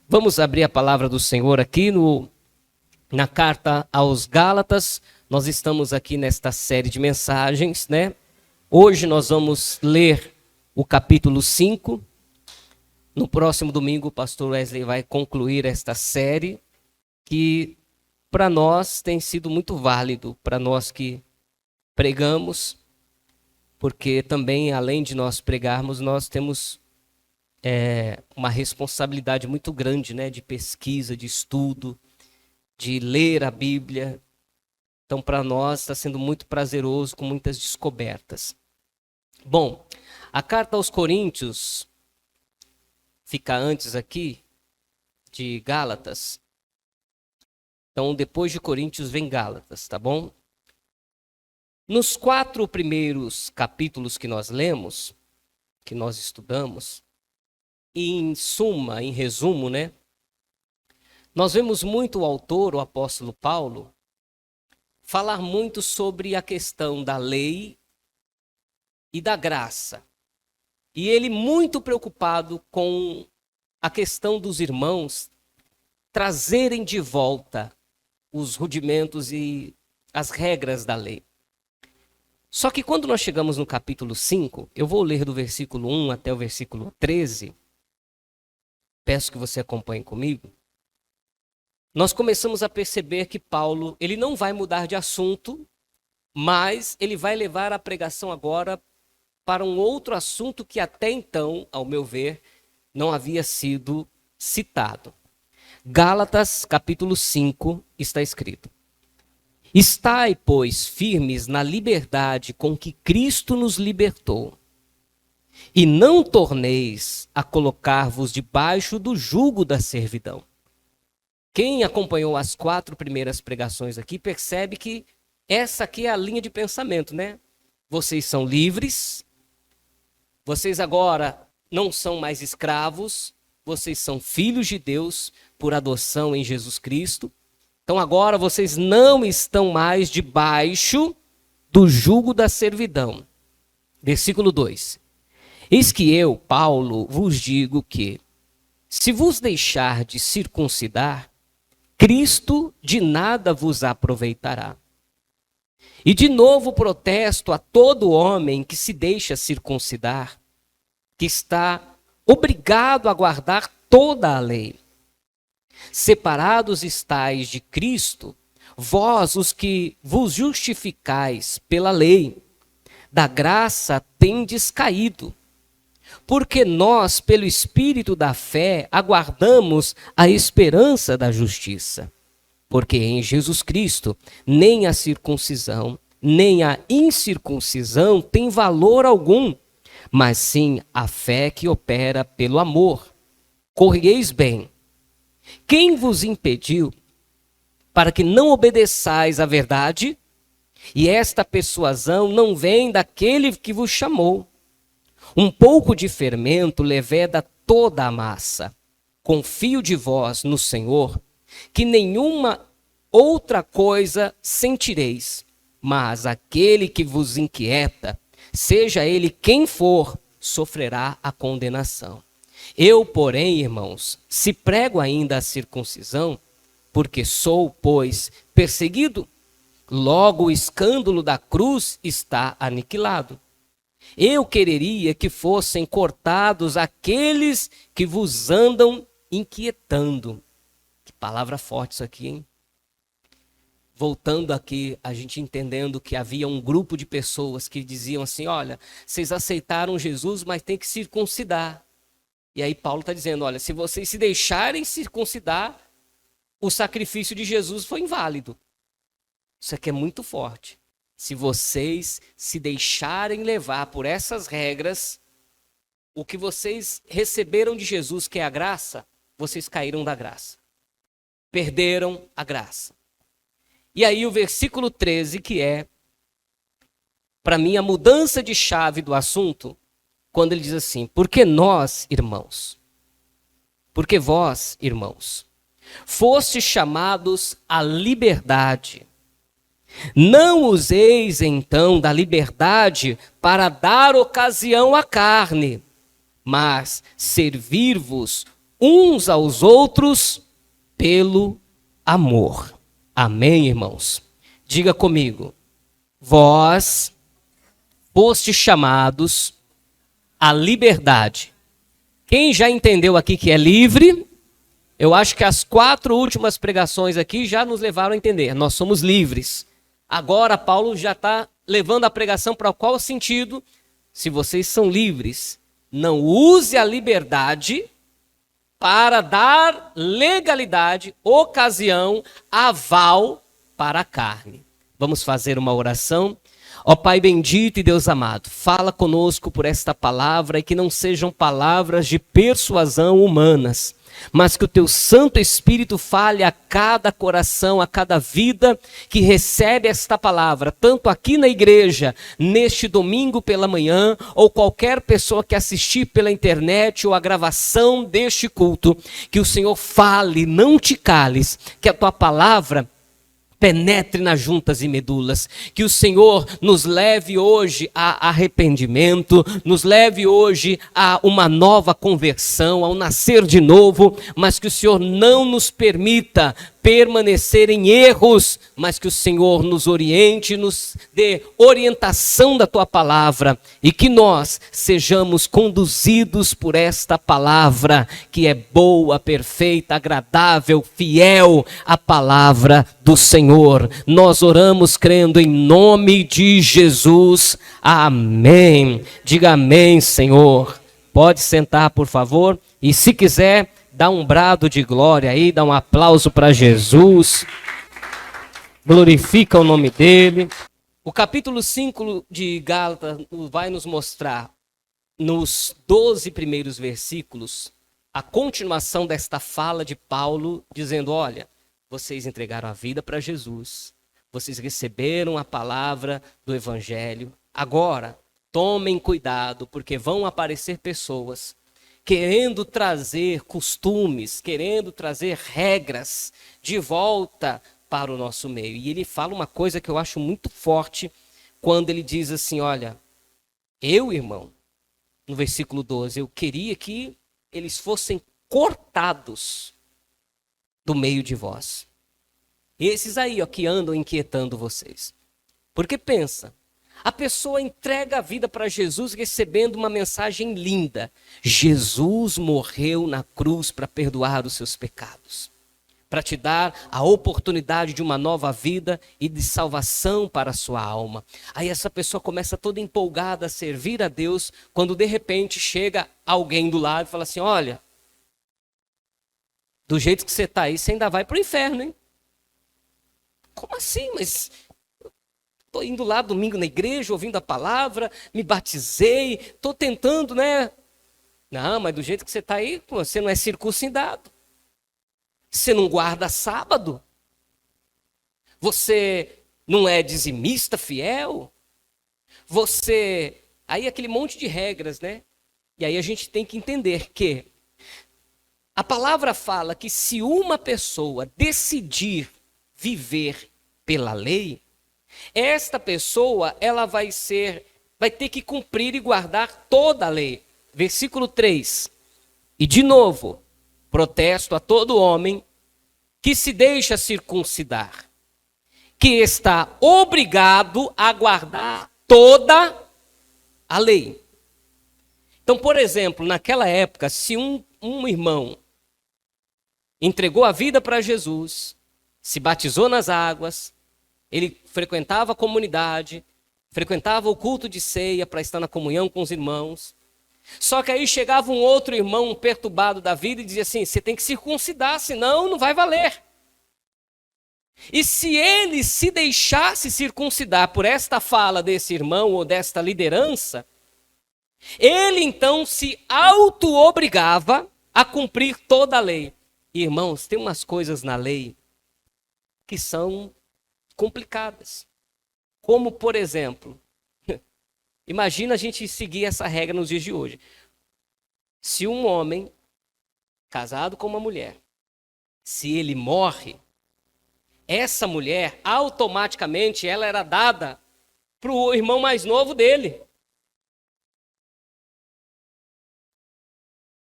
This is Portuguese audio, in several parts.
Vamos abrir a palavra do Senhor aqui na carta aos Gálatas. Nós estamos aqui nesta série de mensagens, né? Hoje nós vamos ler o capítulo 5. No próximo domingo o pastor Wesley vai concluir esta série, que para nós tem sido muito válido, para nós que pregamos, porque também, além de nós pregarmos, nós temos uma responsabilidade muito grande, né, de pesquisa, de estudo, de ler a Bíblia. Então, para nós está sendo muito prazeroso, com muitas descobertas. Bom, a carta aos Coríntios fica antes aqui de Gálatas. Então, depois de Coríntios vem Gálatas, tá bom? Nos 4 primeiros capítulos que nós lemos, que nós estudamos, e em suma, em resumo, né? Nós vemos muito o autor, o apóstolo Paulo, falar muito sobre a questão da lei e da graça. E ele muito preocupado com a questão dos irmãos trazerem de volta os rudimentos e as regras da lei. Só que quando nós chegamos no capítulo 5, eu vou ler do versículo 1 até o versículo 13, peço que você acompanhe comigo. Nós começamos a perceber que Paulo, ele não vai mudar de assunto, mas ele vai levar a pregação agora para um outro assunto que até então, ao meu ver, não havia sido citado. Gálatas, capítulo 5, está escrito: Estai, pois, firmes na liberdade com que Cristo nos libertou, e não torneis a colocar-vos debaixo do jugo da servidão. Quem acompanhou as 4 primeiras pregações aqui percebe que essa aqui é a linha de pensamento, né? Vocês são livres, vocês agora não são mais escravos, vocês são filhos de Deus por adoção em Jesus Cristo. Então agora vocês não estão mais debaixo do jugo da servidão. Versículo 2. Eis que eu, Paulo, vos digo que, se vos deixar de circuncidar, Cristo de nada vos aproveitará. E de novo protesto a todo homem que se deixa circuncidar, que está obrigado a guardar toda a lei. Separados estáis de Cristo, vós os que vos justificais pela lei, da graça tendes caído. Porque nós, pelo Espírito da fé, aguardamos a esperança da justiça. Porque em Jesus Cristo, nem a circuncisão, nem a incircuncisão tem valor algum, mas sim a fé que opera pelo amor. Corrieis bem. Quem vos impediu para que não obedeçais à verdade? E esta persuasão não vem daquele que vos chamou. Um pouco de fermento leveda toda a massa. Confio de vós no Senhor, que nenhuma outra coisa sentireis, mas aquele que vos inquieta, seja ele quem for, sofrerá a condenação. Eu, porém, irmãos, se prego ainda a circuncisão, porque sou, pois, perseguido, logo o escândalo da cruz está aniquilado. Eu quereria que fossem cortados aqueles que vos andam inquietando. Que palavra forte isso aqui, hein? Voltando aqui, a gente entendendo que havia um grupo de pessoas que diziam assim, olha, vocês aceitaram Jesus, mas tem que circuncidar. E aí Paulo está dizendo, olha, se vocês se deixarem circuncidar, o sacrifício de Jesus foi inválido. Isso aqui é muito forte. Se vocês se deixarem levar por essas regras, o que vocês receberam de Jesus, que é a graça, vocês caíram da graça. Perderam a graça. E aí o versículo 13, que é, para mim, a mudança de chave do assunto, quando ele diz assim, porque nós, irmãos, porque vós, irmãos, Fostes chamados à liberdade. Não useis então da liberdade para dar ocasião à carne, mas servir-vos uns aos outros pelo amor. Amém, irmãos? Diga comigo. Vós fostes chamados à liberdade. Quem já entendeu aqui que é livre, eu acho que as 4 últimas pregações aqui já nos levaram a entender. Nós somos livres. Agora Paulo já está levando a pregação para qual sentido? Se vocês são livres, não use a liberdade para dar legalidade, ocasião, aval para a carne. Vamos fazer uma oração? Ó Pai bendito e Deus amado, fala conosco por esta palavra e que não sejam palavras de persuasão humanas, mas que o teu Santo Espírito fale a cada coração, a cada vida que recebe esta palavra, tanto aqui na igreja, neste domingo pela manhã, ou qualquer pessoa que assistir pela internet ou a gravação deste culto, que o Senhor fale, não te cales, que a tua palavra penetre nas juntas e medulas, que o Senhor nos leve hoje a arrependimento, nos leve hoje a uma nova conversão, ao nascer de novo, mas que o Senhor não nos permita permanecer em erros, mas que o Senhor nos oriente, nos dê orientação da tua palavra e que nós sejamos conduzidos por esta palavra que é boa, perfeita, agradável, fiel, a palavra do Senhor. Nós oramos crendo em nome de Jesus. Amém. Diga amém, Senhor. Pode sentar, por favor, e se quiser, dá um brado de glória aí, dá um aplauso para Jesus. Glorifica o nome dele. O capítulo 5 de Gálatas vai nos mostrar, nos 12 primeiros versículos, a continuação desta fala de Paulo, dizendo, olha, vocês entregaram a vida para Jesus, vocês receberam a palavra do Evangelho, agora tomem cuidado, porque vão aparecer pessoas querendo trazer costumes, querendo trazer regras de volta para o nosso meio. E ele fala uma coisa que eu acho muito forte, quando ele diz assim, olha, eu, irmão, no versículo 12, eu queria que eles fossem cortados do meio de vós. Esses aí, ó, que andam inquietando vocês. Porque pensa, a pessoa entrega a vida para Jesus recebendo uma mensagem linda. Jesus morreu na cruz para perdoar os seus pecados, para te dar a oportunidade de uma nova vida e de salvação para a sua alma. Aí essa pessoa começa toda empolgada a servir a Deus, quando de repente chega alguém do lado e fala assim, olha, do jeito que você está aí, você ainda vai para o inferno, hein? Como assim? Mas estou indo lá domingo na igreja, ouvindo a palavra, me batizei, estou tentando, né? Não, mas do jeito que você está aí, você não é circuncidado. Você não guarda sábado. Você não é dizimista fiel. Você... Aí aquele monte de regras, né? E aí a gente tem que entender que a palavra fala que se uma pessoa decidir viver pela lei, esta pessoa, ela vai ter que cumprir e guardar toda a lei. Versículo 3. E de novo, protesto a todo homem que se deixa circuncidar, que está obrigado a guardar toda a lei. Então, por exemplo, naquela época, se um irmão entregou a vida para Jesus, se batizou nas águas, ele frequentava a comunidade, frequentava o culto de ceia para estar na comunhão com os irmãos. Só que aí chegava um outro irmão perturbado da vida e dizia assim, você tem que circuncidar, senão não vai valer. E se ele se deixasse circuncidar por esta fala desse irmão ou desta liderança, ele então se auto-obrigava a cumprir toda a lei. E, irmãos, tem umas coisas na lei que são complicadas. Como, por exemplo, imagina a gente seguir essa regra nos dias de hoje. Se um homem casado com uma mulher se ele morre, essa mulher, automaticamente, ela era dada para o irmão mais novo dele.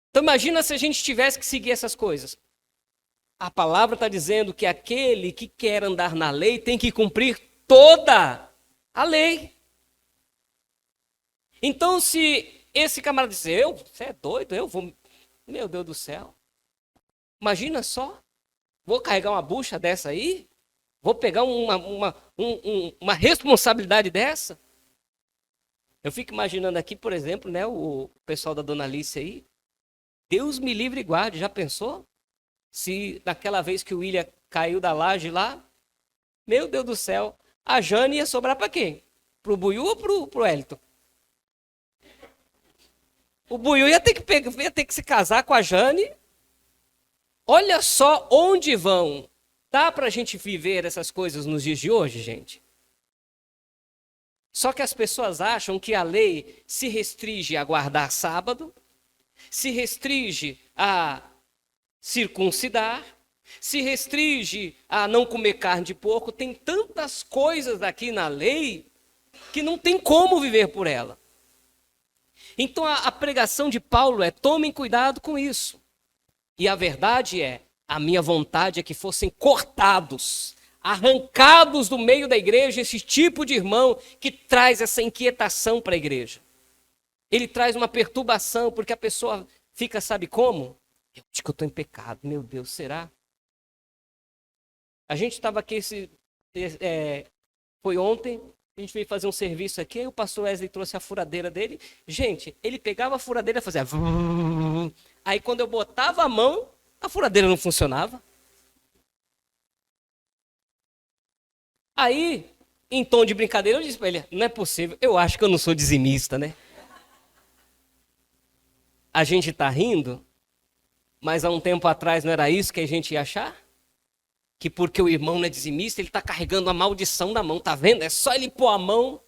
Então imagina se a gente tivesse que seguir essas coisas. A palavra está dizendo que aquele que quer andar na lei tem que cumprir toda a lei. Então se esse camarada dizer, você é doido, eu vou... Meu Deus do céu. Imagina só, vou carregar uma bucha dessa aí? Vou pegar uma responsabilidade dessa? Eu fico imaginando aqui, por exemplo, né, o pessoal da Dona Alice aí. Deus me livre e guarde, já pensou? Se naquela vez que o William caiu da laje lá, meu Deus do céu, a Jane ia sobrar para quem? Pro Buiú ou pro Wellington? O Buiú ia ter que se casar com a Jane. Olha só onde vão. Dá para a gente viver essas coisas nos dias de hoje, gente? Só que as pessoas acham que a lei se restringe a guardar sábado, se restringe a circuncidar, se restringe a não comer carne de porco. Tem tantas coisas aqui na lei que não tem como viver por ela. Então a pregação de Paulo é: tomem cuidado com isso. E a verdade é, a minha vontade é que fossem cortados, arrancados do meio da igreja, esse tipo de irmão que traz essa inquietação para a igreja. Ele traz uma perturbação, porque a pessoa fica, sabe como? Eu acho que eu estou em pecado, meu Deus, será? A gente estava aqui, foi ontem, a gente veio fazer um serviço aqui, aí o pastor Wesley trouxe a furadeira dele. Gente, ele pegava a furadeira e fazia... Aí quando eu botava a mão, a furadeira não funcionava. Aí, em tom de brincadeira, eu disse para ele: não é possível, eu acho que eu não sou dizimista, né? A gente está rindo, mas há um tempo atrás não era isso que a gente ia achar? Que porque o irmão não é dizimista, ele está carregando a maldição na mão, tá vendo? É só ele pôr a mão.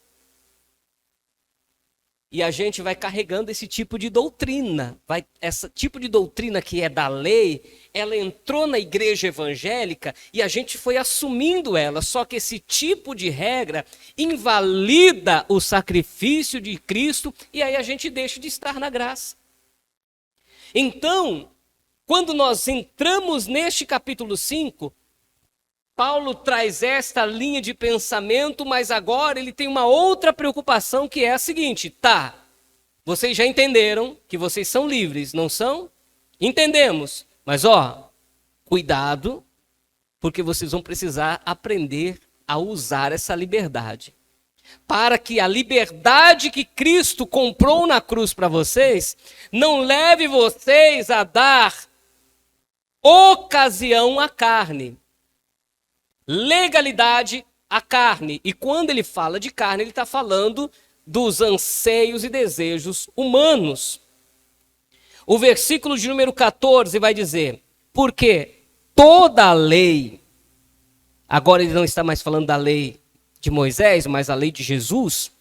E a gente vai carregando esse tipo de doutrina. Esse tipo de doutrina que é da lei, ela entrou na igreja evangélica e a gente foi assumindo ela. Só que esse tipo de regra invalida o sacrifício de Cristo e aí a gente deixa de estar na graça. Então, quando nós entramos neste capítulo 5, Paulo traz esta linha de pensamento, mas agora ele tem uma outra preocupação, que é a seguinte: tá, vocês já entenderam que vocês são livres, não são? Entendemos, mas cuidado, porque vocês vão precisar aprender a usar essa liberdade. Para que a liberdade que Cristo comprou na cruz para vocês, não leve vocês a dar ocasião à carne. Legalidade à carne. E quando ele fala de carne, ele está falando dos anseios e desejos humanos. O versículo de número 14 vai dizer: porque toda a lei, agora ele não está mais falando da lei de Moisés, mas a lei de Jesus,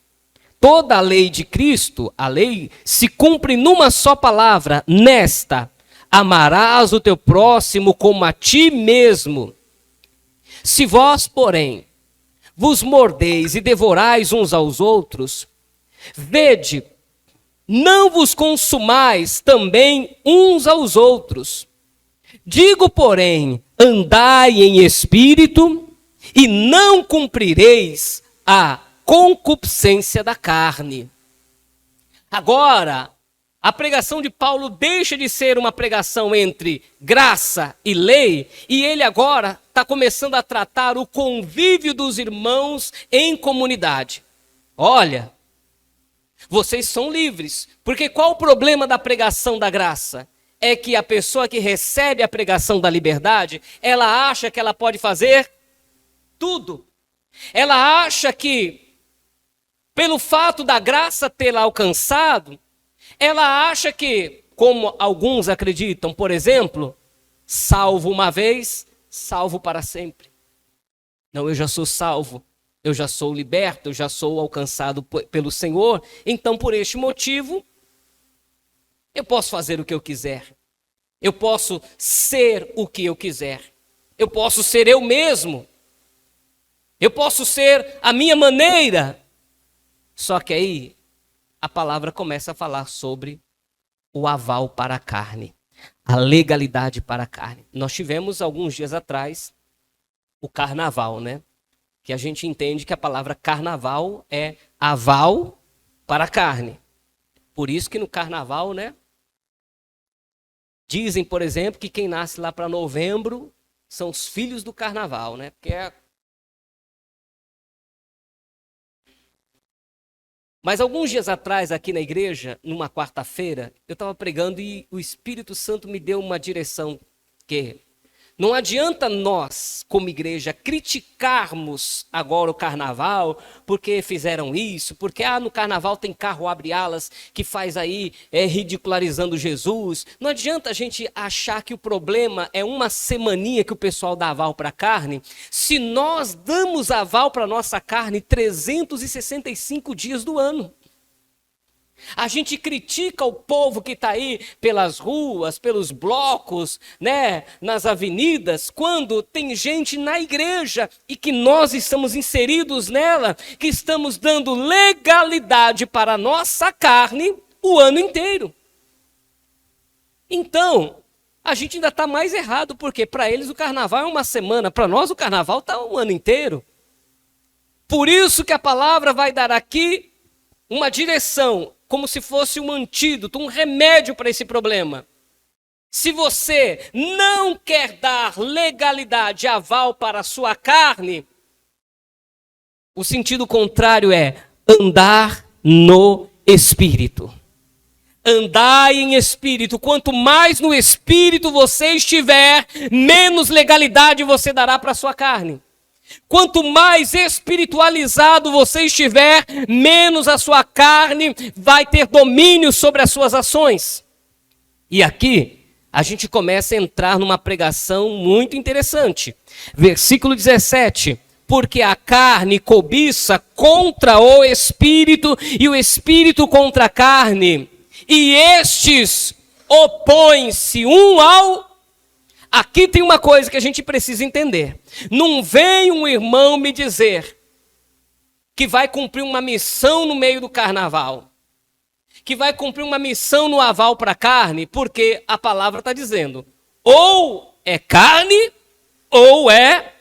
toda a lei de Cristo, a lei se cumpre numa só palavra, nesta: amarás o teu próximo como a ti mesmo. Se vós, porém, vos mordeis e devorais uns aos outros, vede, não vos consumais também uns aos outros. Digo, porém, andai em espírito e não cumprireis a concupiscência da carne. Agora, a pregação de Paulo deixa de ser uma pregação entre graça e lei, e ele agora está começando a tratar o convívio dos irmãos em comunidade. Olha, vocês são livres, porque qual o problema da pregação da graça? É que a pessoa que recebe a pregação da liberdade, ela acha que ela pode fazer tudo. Ela acha que, pelo fato da graça tê-la alcançado, ela acha que, como alguns acreditam, por exemplo, salvo uma vez, salvo para sempre. Não, eu já sou salvo, eu já sou liberto, eu já sou alcançado pelo Senhor, então por este motivo, eu posso fazer o que eu quiser. Eu posso ser o que eu quiser. Eu posso ser eu mesmo. Eu posso ser a minha maneira. Só que aí a palavra começa a falar sobre o aval para a carne, a legalidade para a carne. Nós tivemos alguns dias atrás o carnaval, né? Que a gente entende que a palavra carnaval é aval para a carne. Por isso que no carnaval, né? Dizem, por exemplo, que quem nasce lá para novembro são os filhos do carnaval, né? Porque Mas alguns dias atrás, aqui na igreja, numa quarta-feira, eu estava pregando e o Espírito Santo me deu uma direção que não adianta nós, como igreja, criticarmos agora o carnaval, porque fizeram isso, porque no carnaval tem carro abre-alas que faz aí ridicularizando Jesus. Não adianta a gente achar que o problema é uma semaninha que o pessoal dá aval para a carne, se nós damos aval para a nossa carne 365 dias do ano. A gente critica o povo que está aí pelas ruas, pelos blocos, né, nas avenidas, quando tem gente na igreja e que nós estamos inseridos nela, que estamos dando legalidade para a nossa carne o ano inteiro. Então, a gente ainda está mais errado, porque para eles o carnaval é uma semana, para nós o carnaval está um ano inteiro. Por isso que a palavra vai dar aqui uma direção, como se fosse um antídoto, um remédio para esse problema. Se você não quer dar legalidade, aval para a sua carne, o sentido contrário é andar no Espírito. Andai em Espírito. Quanto mais no Espírito você estiver, menos legalidade você dará para a sua carne. Quanto mais espiritualizado você estiver, menos a sua carne vai ter domínio sobre as suas ações. E aqui a gente começa a entrar numa pregação muito interessante. Versículo 17. Porque a carne cobiça contra o espírito e o espírito contra a carne. E estes opõem-se um ao... Aqui tem uma coisa que a gente precisa entender. Não vem um irmão me dizer que vai cumprir uma missão no meio do carnaval, que vai cumprir uma missão no aval para a carne, porque a palavra está dizendo, ou é carne, ou é...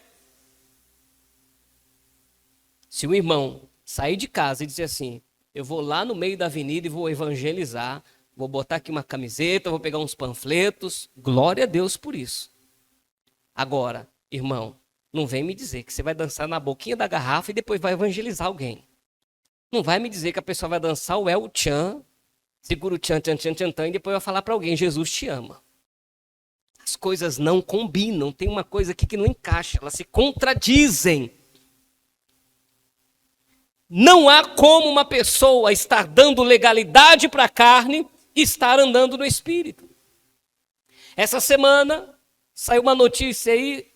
Se o irmão sair de casa e dizer assim, eu vou lá no meio da avenida e vou evangelizar, vou botar aqui uma camiseta, vou pegar uns panfletos. Glória a Deus por isso. Agora, irmão, não vem me dizer que você vai dançar na boquinha da garrafa e depois vai evangelizar alguém. Não vai me dizer que a pessoa vai dançar o El Chan, segura o tchan, tchan, tchan, tchan, tchan, e depois vai falar para alguém, Jesus te ama. As coisas não combinam, tem uma coisa aqui que não encaixa, elas se contradizem. Não há como uma pessoa estar dando legalidade para a carne e estar andando no Espírito. Essa semana saiu uma notícia aí,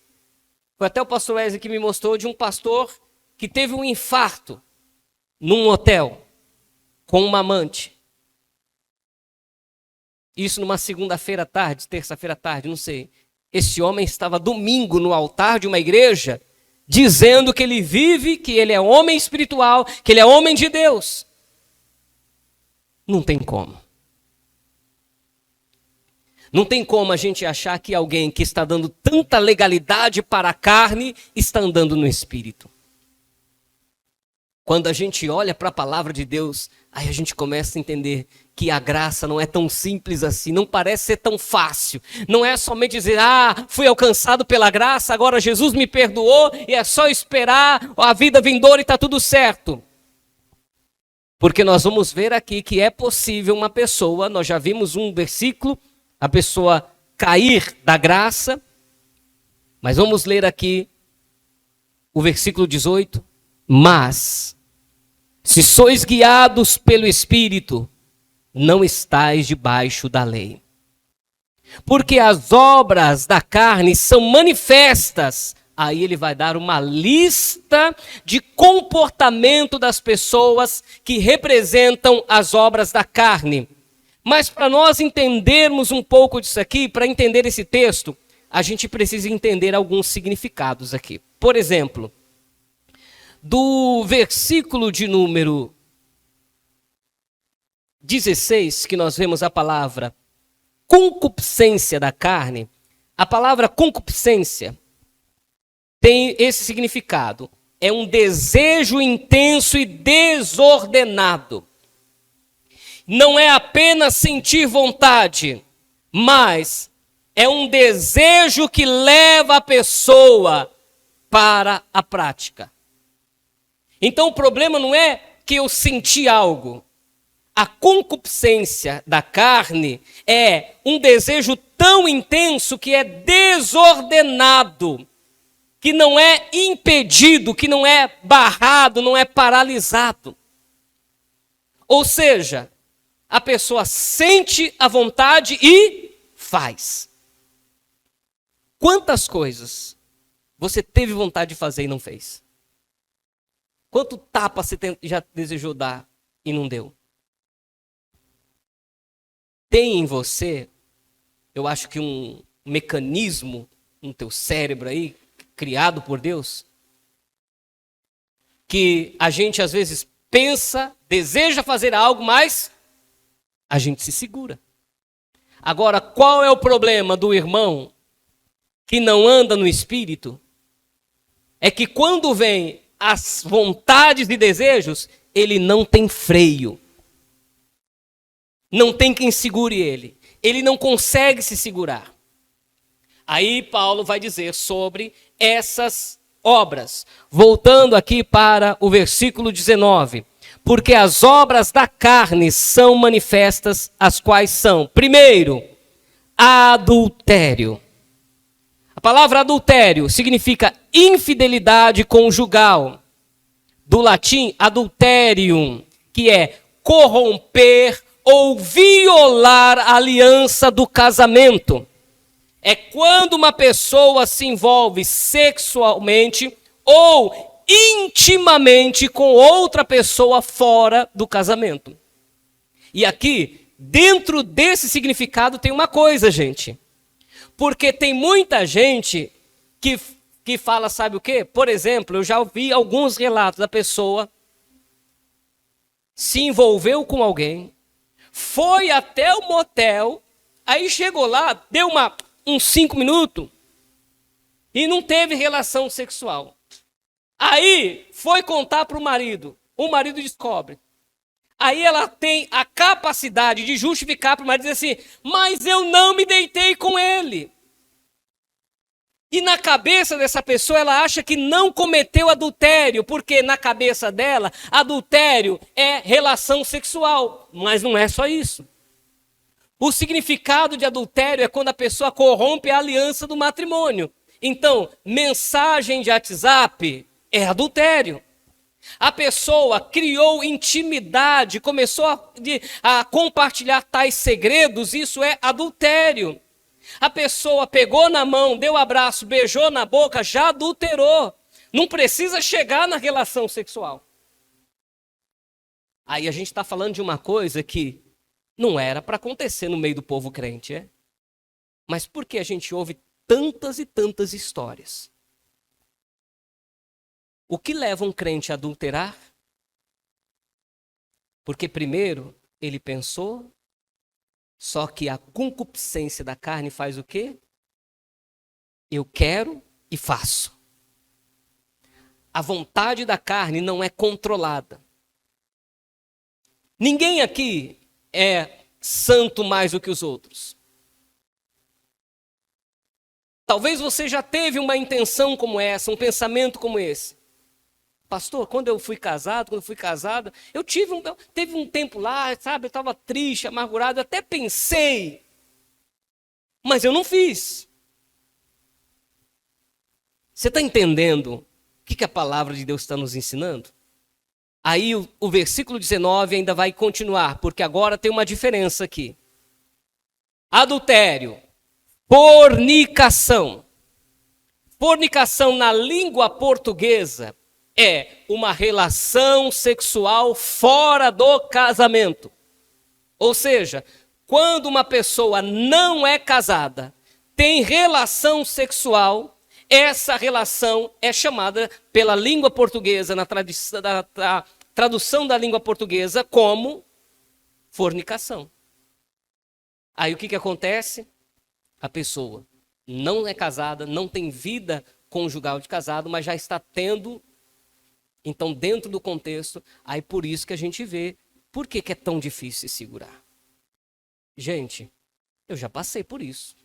foi até o pastor Wesley que me mostrou, de um pastor que teve um infarto num hotel com uma amante. Isso numa segunda-feira à tarde, terça-feira à tarde, não sei. Esse homem estava domingo no altar de uma igreja, dizendo que ele vive, que ele é homem espiritual, que ele é homem de Deus. Não tem como. Não tem como a gente achar que alguém que está dando tanta legalidade para a carne está andando no Espírito. Quando a gente olha para a palavra de Deus, aí a gente começa a entender que a graça não é tão simples assim, não parece ser tão fácil. Não é somente dizer, fui alcançado pela graça, agora Jesus me perdoou e é só esperar a vida vindoura e está tudo certo. Porque nós vamos ver aqui que é possível uma pessoa, nós já vimos um versículo, a pessoa cair da graça, mas vamos ler aqui o versículo 18. Mas, se sois guiados pelo Espírito, não estais debaixo da lei. Porque as obras da carne são manifestas. Aí ele vai dar uma lista de comportamento das pessoas que representam as obras da carne. Mas para nós entendermos um pouco disso aqui, para entender esse texto, a gente precisa entender alguns significados aqui. Por exemplo, do versículo de número 16, que nós vemos a palavra concupiscência da carne, a palavra concupiscência tem esse significado. É um desejo intenso e desordenado. Não é apenas sentir vontade, mas é um desejo que leva a pessoa para a prática. Então o problema não é que eu senti algo. A concupiscência da carne é um desejo tão intenso que é desordenado, que não é impedido, que não é barrado, não é paralisado. Ou seja, a pessoa sente a vontade e faz. Quantas coisas você teve vontade de fazer e não fez? Quanto tapa você já desejou dar e não deu? Tem em você, eu acho que um mecanismo no teu cérebro aí, criado por Deus, que a gente às vezes pensa, deseja fazer algo, mas a gente se segura. Agora, qual é o problema do irmão que não anda no espírito? É que quando vem as vontades e desejos, ele não tem freio. Não tem quem segure ele. Ele não consegue se segurar. Aí Paulo vai dizer sobre essas obras. Voltando aqui para o versículo 19. Porque as obras da carne são manifestas, as quais são, primeiro, adultério. A palavra adultério significa infidelidade conjugal. Do latim, adulterium, que é corromper ou violar a aliança do casamento. É quando uma pessoa se envolve sexualmente ou intimamente com outra pessoa fora do casamento. E aqui, dentro desse significado, tem uma coisa, gente. Porque tem muita gente que fala, sabe o quê? Por exemplo, eu já ouvi alguns relatos da pessoa se envolveu com alguém, foi até o motel, aí chegou lá, deu uns 5 minutos e não teve relação sexual. Aí foi contar para o marido descobre. Aí ela tem a capacidade de justificar para o marido e dizer assim, mas eu não me deitei com ele. E na cabeça dessa pessoa ela acha que não cometeu adultério, porque na cabeça dela adultério é relação sexual, mas não é só isso. O significado de adultério é quando a pessoa corrompe a aliança do matrimônio. Então, mensagem de WhatsApp é adultério. A pessoa criou intimidade, começou a compartilhar tais segredos, isso é adultério. A pessoa pegou na mão, deu abraço, beijou na boca, já adulterou. Não precisa chegar na relação sexual. Aí a gente está falando de uma coisa que não era para acontecer no meio do povo crente, é? Mas por que a gente ouve tantas e tantas histórias? O que leva um crente a adulterar? Porque primeiro ele pensou, só que a concupiscência da carne faz o quê? Eu quero e faço. A vontade da carne não é controlada. Ninguém aqui é santo mais do que os outros. Talvez você já teve uma intenção como essa, um pensamento como esse. Pastor, quando eu fui casado, quando eu fui casada, teve um tempo lá, sabe, eu estava triste, amargurado, eu até pensei, mas eu não fiz. Você está entendendo o que a palavra de Deus está nos ensinando? Aí o versículo 19 ainda vai continuar, porque agora tem uma diferença aqui. Adultério, fornicação. Fornicação na língua portuguesa é uma relação sexual fora do casamento. Ou seja, quando uma pessoa não é casada, tem relação sexual, essa relação é chamada pela língua portuguesa, na tradução da língua portuguesa, como fornicação. Aí o que acontece? A pessoa não é casada, não tem vida conjugal de casado, mas já está tendo, então dentro do contexto, aí por isso que a gente vê, por que é tão difícil se segurar? Gente, eu já passei por isso.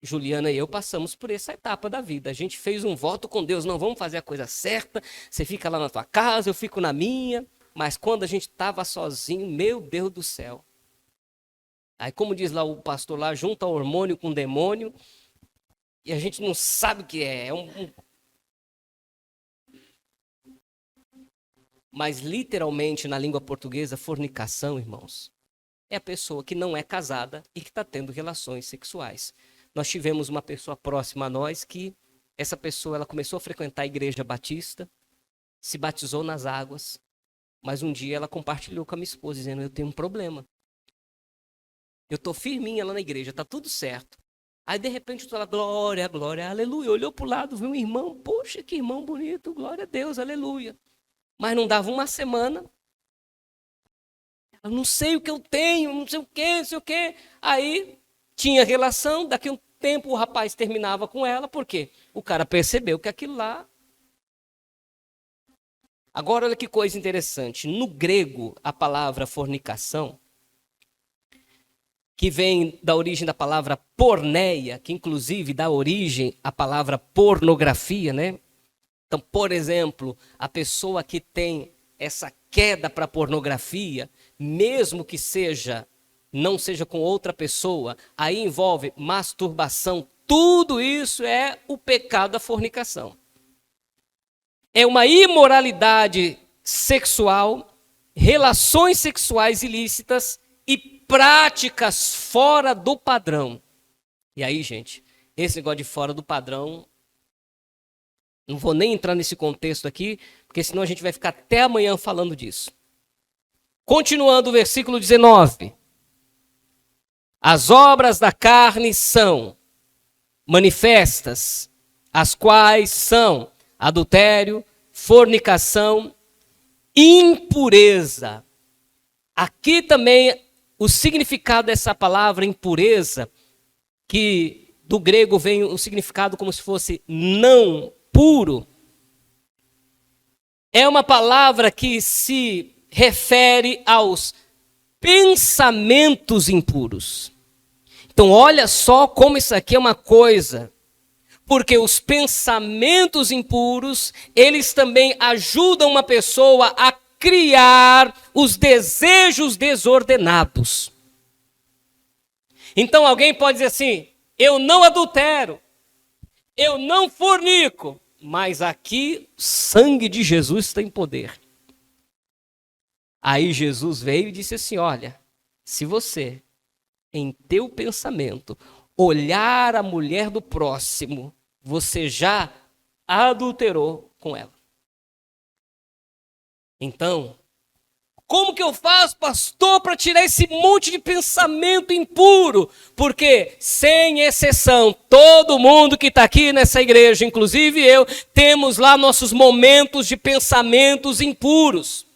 Juliana e eu passamos por essa etapa da vida. A gente fez um voto com Deus, não vamos fazer a coisa certa, você fica lá na tua casa, eu fico na minha, mas quando a gente estava sozinho, meu Deus do céu. Aí como diz lá o pastor lá, junta hormônio com demônio, e a gente não sabe o que é. Mas literalmente na língua portuguesa, fornicação, irmãos, é a pessoa que não é casada e que está tendo relações sexuais. Nós tivemos uma pessoa próxima a nós que essa pessoa ela começou a frequentar a igreja batista, se batizou nas águas, mas um dia ela compartilhou com a minha esposa, dizendo, eu tenho um problema. Eu estou firminha lá na igreja, está tudo certo. Aí de repente eu estou lá, glória, glória, aleluia. Olhou para o lado, viu um irmão, poxa, que irmão bonito, glória a Deus, aleluia. Mas não dava uma semana. Eu não sei o que eu tenho, não sei o que, não sei o que. Aí tinha relação, daqui a um tempo o rapaz terminava com ela, por quê? O cara percebeu que aquilo lá... Agora olha que coisa interessante, no grego a palavra fornicação, que vem da origem da palavra porneia, que inclusive dá origem à palavra pornografia, né? Então, por exemplo, a pessoa que tem essa queda para pornografia, mesmo que não seja com outra pessoa, aí envolve masturbação, tudo isso é o pecado da fornicação. É uma imoralidade sexual, relações sexuais ilícitas e práticas fora do padrão. E aí, gente, esse negócio de fora do padrão, não vou nem entrar nesse contexto aqui, porque senão a gente vai ficar até amanhã falando disso. Continuando o versículo 19. As obras da carne são manifestas, as quais são adultério, fornicação, impureza. Aqui também o significado dessa palavra impureza, que do grego vem o significado como se fosse não puro, é uma palavra que se refere aos pensamentos impuros. Então olha só como isso aqui é uma coisa, porque os pensamentos impuros, eles também ajudam uma pessoa a criar os desejos desordenados. Então alguém pode dizer assim, eu não adultero, eu não fornico, mas aqui o sangue de Jesus tem poder. Aí Jesus veio e disse assim, olha, se você, em teu pensamento, olhar a mulher do próximo, você já adulterou com ela. Então, como que eu faço, pastor, para tirar esse monte de pensamento impuro? Porque, sem exceção, todo mundo que está aqui nessa igreja, inclusive eu, temos lá nossos momentos de pensamentos impuros.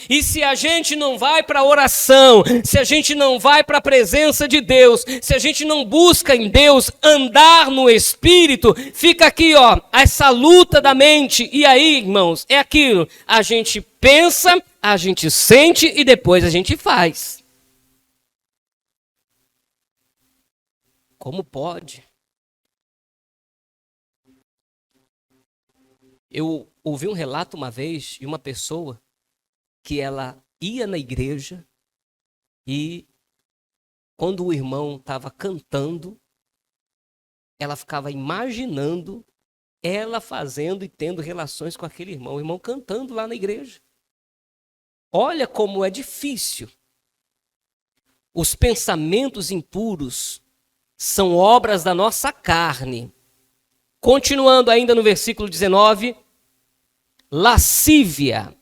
E se a gente não vai para a oração, se a gente não vai para a presença de Deus, se a gente não busca em Deus andar no Espírito, fica aqui, ó, essa luta da mente. E aí, irmãos, é aquilo, a gente pensa, a gente sente e depois a gente faz. Como pode? Eu ouvi um relato uma vez de uma pessoa que ela ia na igreja e quando o irmão estava cantando, ela ficava imaginando ela fazendo e tendo relações com aquele irmão, o irmão cantando lá na igreja. Olha como é difícil. Os pensamentos impuros são obras da nossa carne. Continuando ainda no versículo 19, lascívia,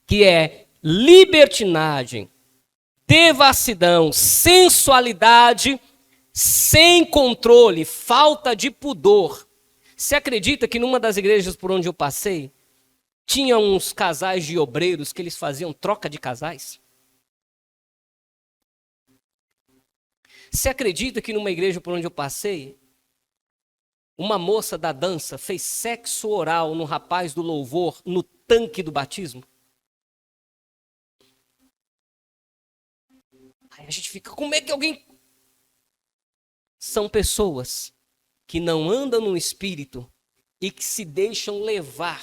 que é libertinagem, devassidão, sensualidade sem controle, falta de pudor. Você acredita que numa das igrejas por onde eu passei, tinha uns casais de obreiros que eles faziam troca de casais? Você acredita que numa igreja por onde eu passei, uma moça da dança fez sexo oral no rapaz do louvor no tanque do batismo? Aí a gente fica, como é que alguém... São pessoas que não andam no espírito e que se deixam levar.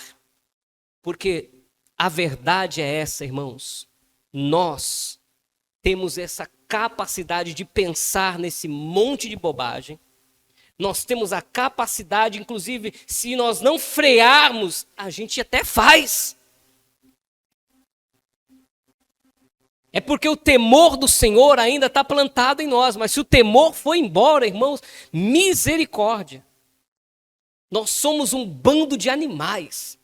Porque a verdade é essa, irmãos. Nós temos essa capacidade de pensar nesse monte de bobagem. Nós temos a capacidade, inclusive, se nós não frearmos, a gente até faz. É porque o temor do Senhor ainda está plantado em nós. Mas se o temor for embora, irmãos, misericórdia. Nós somos um bando de animais.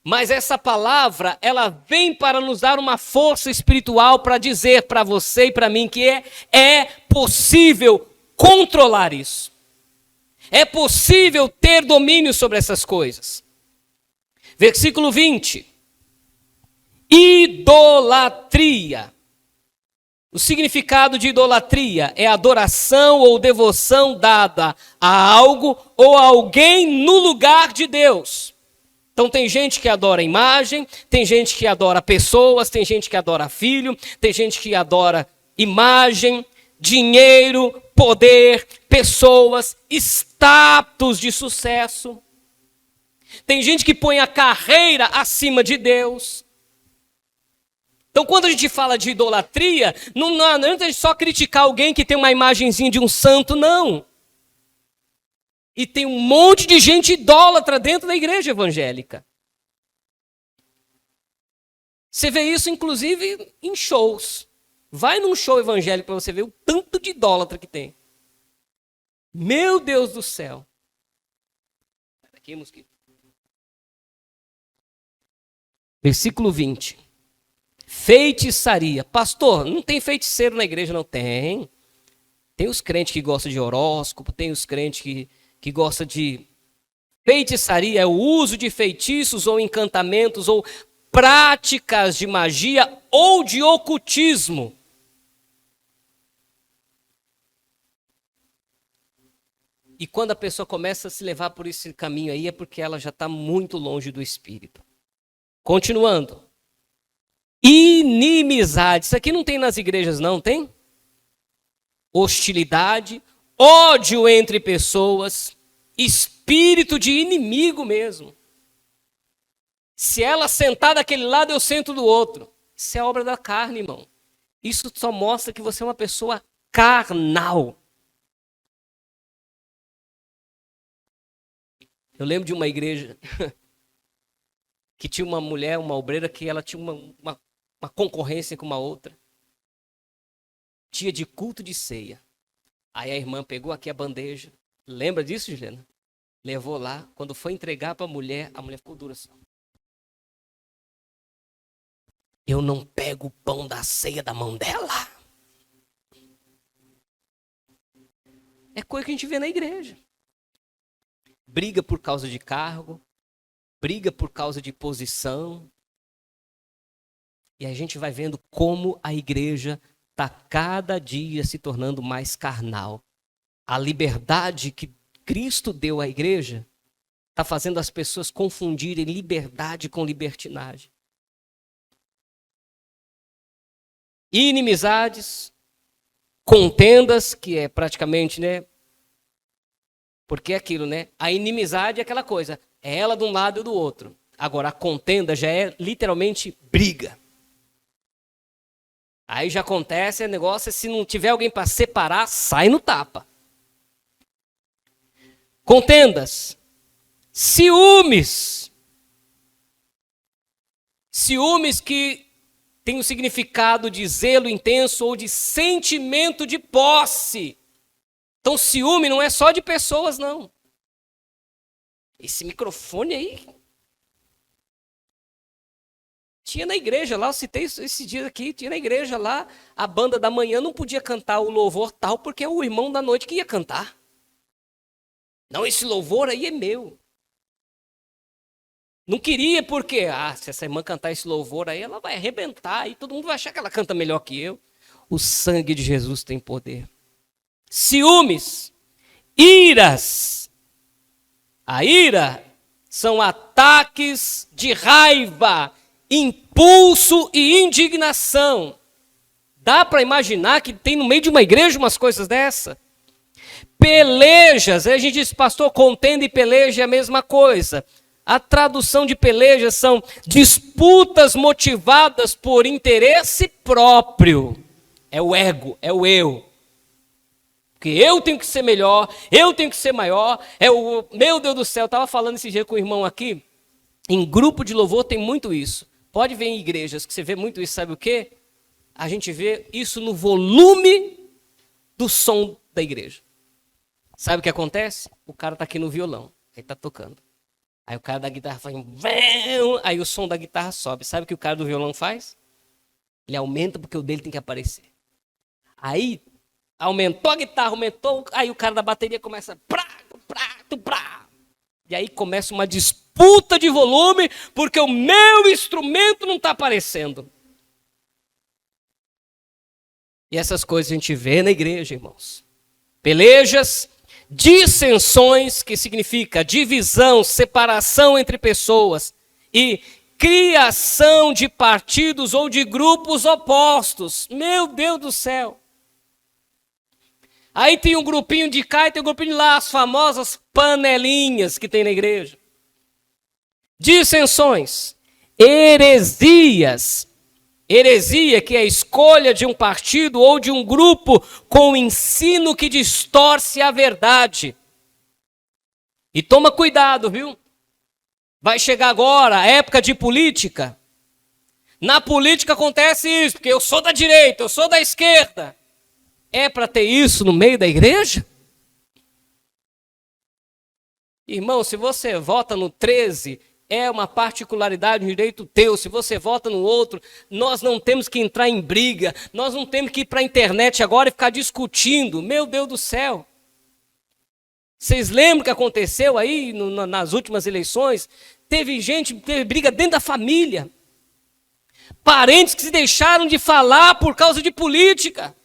Mas essa palavra, ela vem para nos dar uma força espiritual para dizer para você e para mim que é possível controlar isso. É possível ter domínio sobre essas coisas. Versículo 20. Idolatria. O significado de idolatria é adoração ou devoção dada a algo ou a alguém no lugar de Deus. Então tem gente que adora imagem, tem gente que adora pessoas, tem gente que adora filho, tem gente que adora imagem, dinheiro, poder, pessoas, status de sucesso. Tem gente que põe a carreira acima de Deus. Então quando a gente fala de idolatria, não adianta só criticar alguém que tem uma imagenzinha de um santo, não. E tem um monte de gente idólatra dentro da igreja evangélica. Você vê isso, inclusive, em shows. Vai num show evangélico para você ver o tanto de idólatra que tem. Meu Deus do céu. Aqui, mosquito. Versículo 20. Feitiçaria. Pastor, não tem feiticeiro na igreja, não tem. Tem os crentes que gostam de horóscopo, tem os crentes que gosta de feitiçaria, é o uso de feitiços ou encantamentos ou práticas de magia ou de ocultismo. E quando a pessoa começa a se levar por esse caminho aí é porque ela já está muito longe do Espírito. Continuando. Inimizade. Isso aqui não tem nas igrejas não, tem? Hostilidade, ódio entre pessoas, espírito de inimigo mesmo. Se ela sentar daquele lado, eu sento do outro. Isso é obra da carne, irmão. Isso só mostra que você é uma pessoa carnal. Eu lembro de uma igreja que tinha uma mulher, uma obreira, que ela tinha uma concorrência com uma outra. Dia de culto de ceia. Aí a irmã pegou aqui a bandeja. Lembra disso, Juliana? Levou lá. Quando foi entregar para a mulher ficou dura assim. Eu não pego o pão da ceia da mão dela. É coisa que a gente vê na igreja. Briga por causa de cargo. Briga por causa de posição. E a gente vai vendo como a igreja está cada dia se tornando mais carnal. A liberdade que Cristo deu à igreja está fazendo as pessoas confundirem liberdade com libertinagem. Inimizades, contendas, que é praticamente, né? Porque é aquilo, né? A inimizade é aquela coisa, é ela de um lado e do outro. Agora, a contenda já é literalmente briga. Aí já acontece, o negócio, se não tiver alguém para separar, sai no tapa. Contendas. Ciúmes. Ciúmes que tem o significado de zelo intenso ou de sentimento de posse. Então ciúme não é só de pessoas, não. Esse microfone aí... Tinha na igreja lá, eu citei esse dia aqui, tinha na igreja lá, a banda da manhã não podia cantar o louvor tal, porque é o irmão da noite que ia cantar. Não, esse louvor aí é meu. Não queria porque, se essa irmã cantar esse louvor aí, ela vai arrebentar, e todo mundo vai achar que ela canta melhor que eu. O sangue de Jesus tem poder. Ciúmes, iras. A ira são ataques de raiva, impulso e indignação. Dá para imaginar que tem no meio de uma igreja umas coisas dessa? Pelejas, aí a gente diz, pastor, contenda e peleja é a mesma coisa. A tradução de pelejas são disputas motivadas por interesse próprio. É o ego, é o eu. Porque eu tenho que ser melhor, eu tenho que ser maior. Meu Deus do céu, eu estava falando esse dia com o irmão aqui. Em grupo de louvor tem muito isso. Pode ver em igrejas que você vê muito isso, sabe o quê? A gente vê isso no volume do som da igreja. Sabe o que acontece? O cara está aqui no violão, ele está tocando. Aí o cara da guitarra faz aí o som da guitarra sobe. Sabe o que o cara do violão faz? Ele aumenta porque o dele tem que aparecer. Aí aumentou a guitarra, aumentou, aí o cara da bateria começa e aí começa uma disputa de volume porque o meu instrumento não está aparecendo. E essas coisas a gente vê na igreja, irmãos. Pelejas, dissensões, que significa divisão, separação entre pessoas, e criação de partidos ou de grupos opostos. Meu Deus do céu! Aí tem um grupinho de cá e tem um grupinho de lá, as famosas panelinhas que tem na igreja. Dissensões, heresias. Heresia, que é a escolha de um partido ou de um grupo com ensino que distorce a verdade. E toma cuidado, viu? Vai chegar agora a época de política. Na política acontece isso, porque eu sou da direita, eu sou da esquerda. É para ter isso no meio da igreja? Irmão, se você vota no 13, é uma particularidade, um direito teu. Se você vota no outro, nós não temos que entrar em briga, nós não temos que ir para a internet agora e ficar discutindo. Meu Deus do céu. Vocês lembram o que aconteceu aí nas últimas eleições? Teve briga dentro da família. Parentes que se deixaram de falar por causa de política.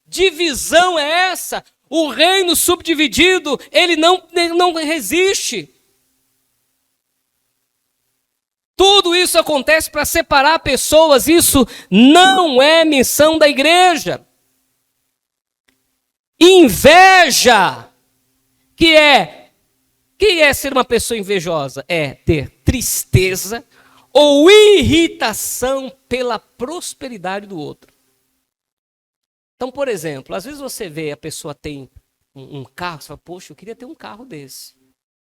Divisão é essa? O reino subdividido, ele não resiste. Tudo isso acontece para separar pessoas, isso não é missão da igreja. Inveja, que é ser uma pessoa invejosa? É ter tristeza ou irritação pela prosperidade do outro. Então, por exemplo, às vezes você vê a pessoa tem um carro, você fala, poxa, eu queria ter um carro desse.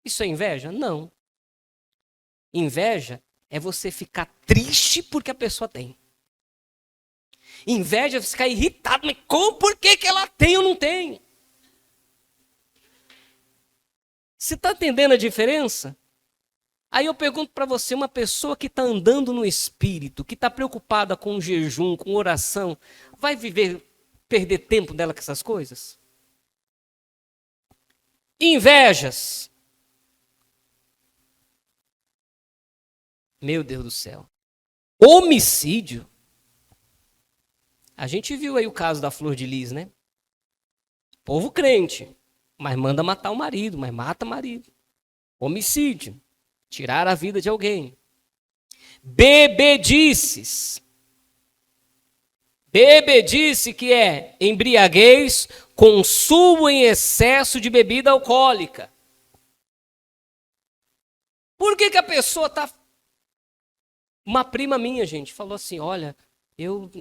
Isso é inveja? Não. Inveja é você ficar triste porque a pessoa tem. Inveja é você ficar irritado, mas por que ela tem ou não tem? Você está entendendo a diferença? Aí eu pergunto para você, uma pessoa que está andando no espírito, que está preocupada com jejum, com oração, vai perder tempo dela com essas coisas? Invejas. Meu Deus do céu. Homicídio. A gente viu aí o caso da Flor de Lis, né? Povo crente, mas manda matar o marido, mas mata o marido. Homicídio. Tirar a vida de alguém. Bebedices. Bebedice, que é embriaguez, consumo em excesso de bebida alcoólica. Por que a pessoa está... Uma prima minha, gente, falou assim, olha, eu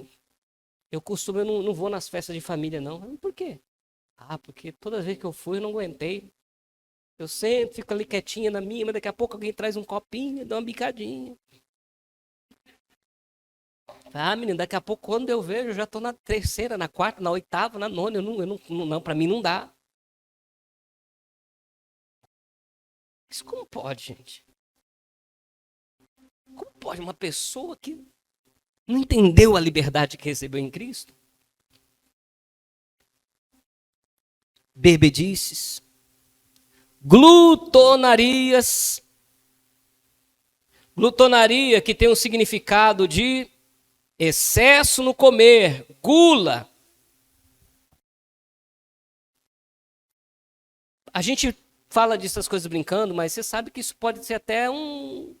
não vou nas festas de família, não. Por quê? Porque toda vez que eu fui, eu não aguentei. Eu sempre fico ali quietinha na minha, mas daqui a pouco alguém traz um copinho, dá uma bicadinha. Menino, daqui a pouco, quando eu vejo, eu já estou na terceira, na quarta, na oitava, na nona. Não, para mim não dá. Isso como pode, gente? Como pode uma pessoa que não entendeu a liberdade que recebeu em Cristo? Bebedices, glutonarias. Glutonaria que tem um significado de excesso no comer, gula. A gente fala dessas coisas brincando, mas você sabe que isso pode ser até um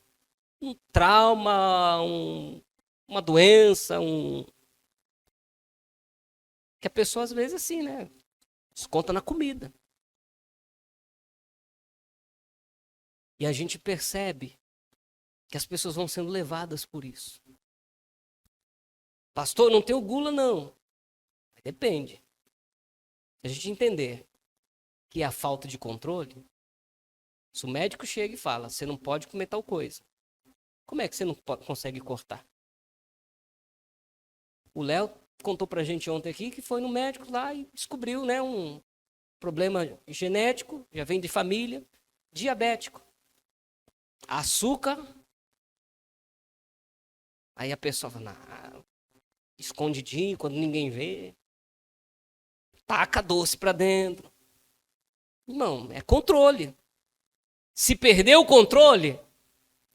trauma, uma doença, que a pessoa às vezes assim, né? Desconta na comida. E a gente percebe que as pessoas vão sendo levadas por isso. Pastor, não tenho gula não. Depende. Se a gente entender que é a falta de controle, se o médico chega e fala, você não pode comer tal coisa, como é que você não consegue cortar? O Léo contou pra gente ontem aqui que foi no médico lá e descobriu, né, um problema genético, já vem de família, diabético. Açúcar. Aí a pessoa fala, escondidinho, quando ninguém vê. Taca doce pra dentro. Não, é controle. Se perder o controle,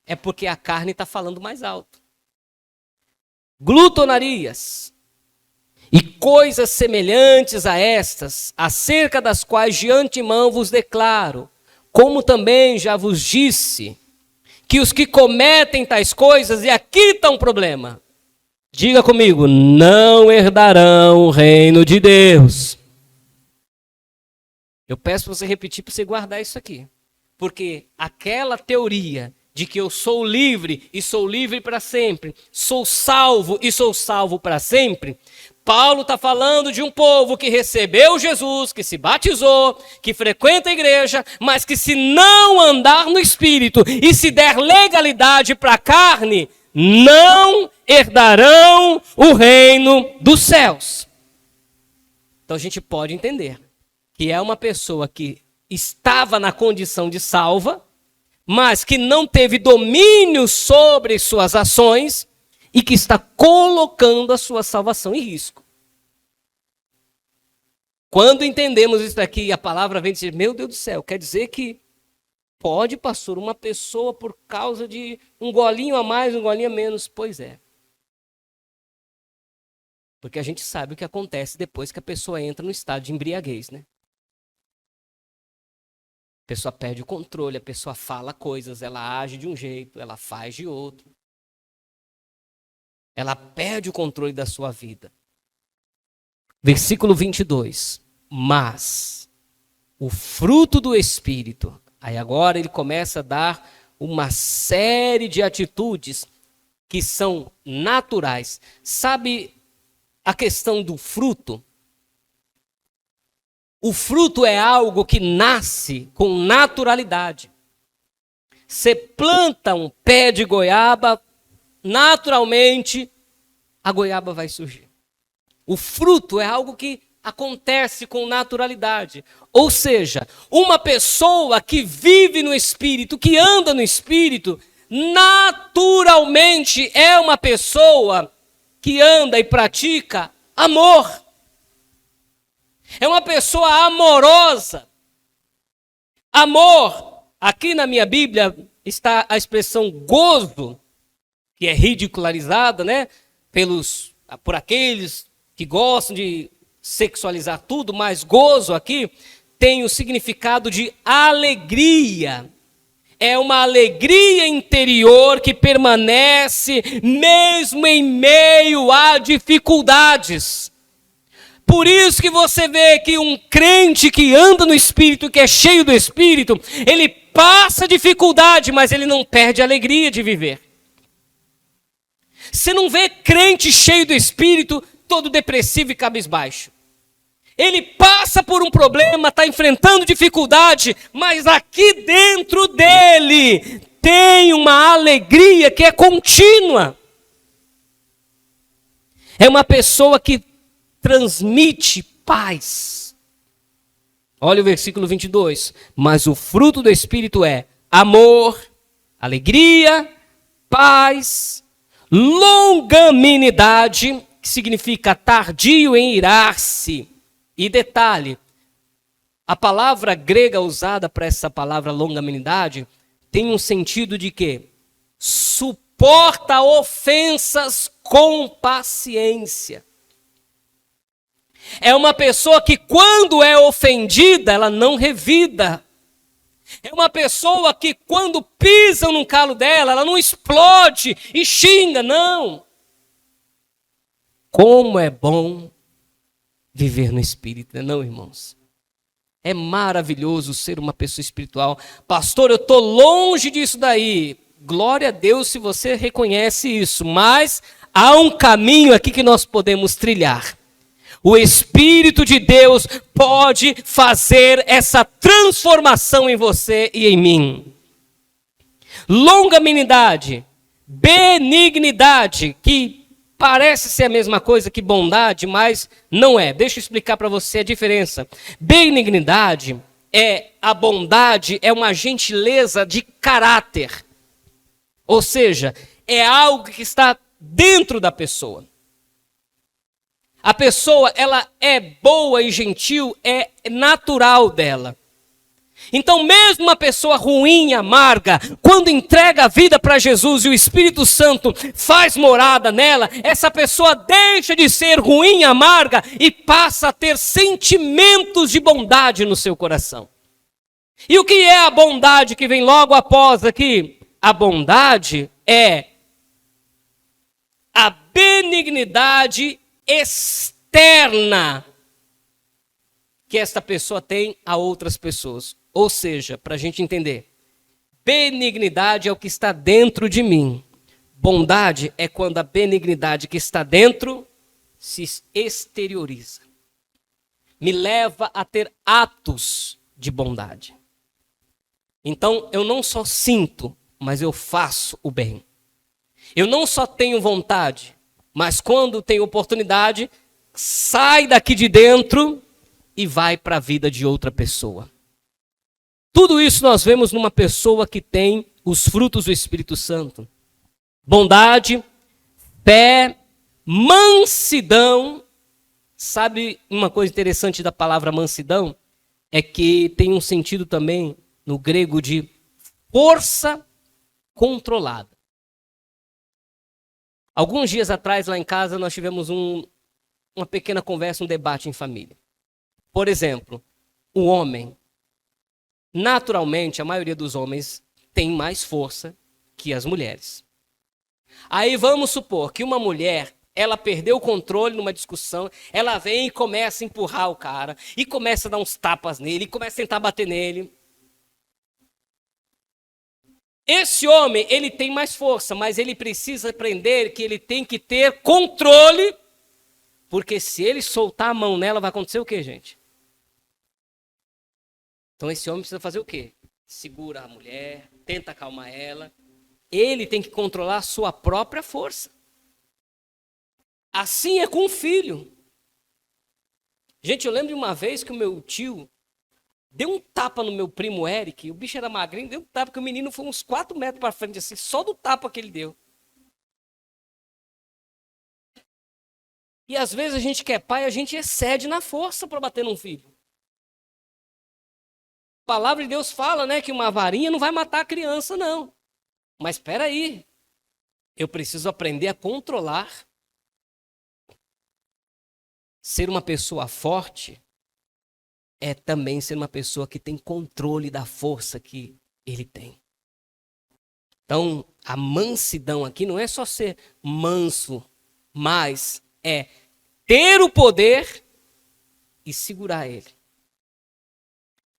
é porque a carne está falando mais alto. Glutonarias e coisas semelhantes a estas, acerca das quais de antemão vos declaro, como também já vos disse, que os que cometem tais coisas, e aqui está um problema. Diga comigo, não herdarão o reino de Deus. Eu peço para você repetir para você guardar isso aqui. Porque aquela teoria de que eu sou livre e sou livre para sempre, sou salvo e sou salvo para sempre, Paulo está falando de um povo que recebeu Jesus, que se batizou, que frequenta a igreja, mas que se não andar no Espírito e se der legalidade para a carne, não herdarão o reino dos céus. Então a gente pode entender que é uma pessoa que estava na condição de salva, mas que não teve domínio sobre suas ações e que está colocando a sua salvação em risco. Quando entendemos isso daqui, a palavra vem dizer, meu Deus do céu, quer dizer que pode, pastor, uma pessoa por causa de um golinho a mais, um golinho a menos? Pois é. Porque a gente sabe o que acontece depois que a pessoa entra no estado de embriaguez, né? A pessoa perde o controle, a pessoa fala coisas, ela age de um jeito, ela faz de outro. Ela perde o controle da sua vida. Versículo 22. Mas o fruto do Espírito. Aí agora ele começa a dar uma série de atitudes que são naturais. Sabe a questão do fruto? O fruto é algo que nasce com naturalidade. Você planta um pé de goiaba, naturalmente a goiaba vai surgir. O fruto é algo que acontece com naturalidade. Ou seja, uma pessoa que vive no Espírito, que anda no Espírito, naturalmente é uma pessoa que anda e pratica amor. É uma pessoa amorosa. Amor, aqui na minha Bíblia está a expressão gozo, que é ridicularizada, né, por aqueles que gostam de sexualizar tudo, mas gozo aqui tem o significado de alegria. É uma alegria interior que permanece mesmo em meio a dificuldades. Por isso que você vê que um crente que anda no Espírito, que é cheio do Espírito, ele passa dificuldade, mas ele não perde a alegria de viver. Você não vê crente cheio do Espírito, todo depressivo e cabisbaixo. Ele passa por um problema, está enfrentando dificuldade, mas aqui dentro dele tem uma alegria que é contínua. É uma pessoa que transmite paz. Olha o versículo 22. Mas o fruto do Espírito é amor, alegria, paz, longanimidade, que significa tardio em irar-se. E detalhe, a palavra grega usada para essa palavra longanimidade tem um sentido de quê? Suporta ofensas com paciência. É uma pessoa que quando é ofendida, ela não revida. É uma pessoa que quando pisam no calo dela, ela não explode e xinga, não. Como é bom viver no Espírito, não, irmãos? É maravilhoso ser uma pessoa espiritual. Pastor, eu estou longe disso daí. Glória a Deus se você reconhece isso. Mas há um caminho aqui que nós podemos trilhar. O Espírito de Deus pode fazer essa transformação em você e em mim. Longanimidade, benignidade, que parece ser a mesma coisa que bondade, mas não é. Deixa eu explicar para você a diferença. Benignidade a bondade é uma gentileza de caráter. Ou seja, é algo que está dentro da pessoa. A pessoa, ela é boa e gentil, é natural dela. Então, mesmo uma pessoa ruim e amarga, quando entrega a vida para Jesus e o Espírito Santo faz morada nela, essa pessoa deixa de ser ruim e amarga e passa a ter sentimentos de bondade no seu coração. E o que é a bondade que vem logo após aqui? A bondade é a benignidade externa que esta pessoa tem a outras pessoas. Ou seja, para a gente entender, benignidade é o que está dentro de mim. Bondade é quando a benignidade que está dentro se exterioriza. Me leva a ter atos de bondade. Então, eu não só sinto, mas eu faço o bem. Eu não só tenho vontade, mas quando tenho oportunidade, sai daqui de dentro e vai para a vida de outra pessoa. Tudo isso nós vemos numa pessoa que tem os frutos do Espírito Santo. Bondade, fé, mansidão. Sabe uma coisa interessante da palavra mansidão? É que tem um sentido também no grego de força controlada. Alguns dias atrás lá em casa nós tivemos uma pequena conversa, um debate em família. Por exemplo, o homem. Naturalmente, a maioria dos homens tem mais força que as mulheres. Aí vamos supor que uma mulher, ela perdeu o controle numa discussão, ela vem e começa a empurrar o cara, e começa a dar uns tapas nele, e começa a tentar bater nele. Esse homem, ele tem mais força, mas ele precisa aprender que ele tem que ter controle, porque se ele soltar a mão nela, vai acontecer o quê, gente? Então esse homem precisa fazer o quê? Segura a mulher, tenta acalmar ela. Ele tem que controlar a sua própria força. Assim é com o filho. Gente, eu lembro de uma vez que o meu tio deu um tapa no meu primo Eric. O bicho era magrinho, deu um tapa que o menino foi uns 4 metros para frente, assim, só do tapa que ele deu. E às vezes a gente que é pai, a gente excede na força para bater num filho. A palavra de Deus fala, né, que uma varinha não vai matar a criança, não. Mas espera aí, eu preciso aprender a controlar. Ser uma pessoa forte é também ser uma pessoa que tem controle da força que ele tem. Então, a mansidão aqui não é só ser manso, mas é ter o poder e segurar ele.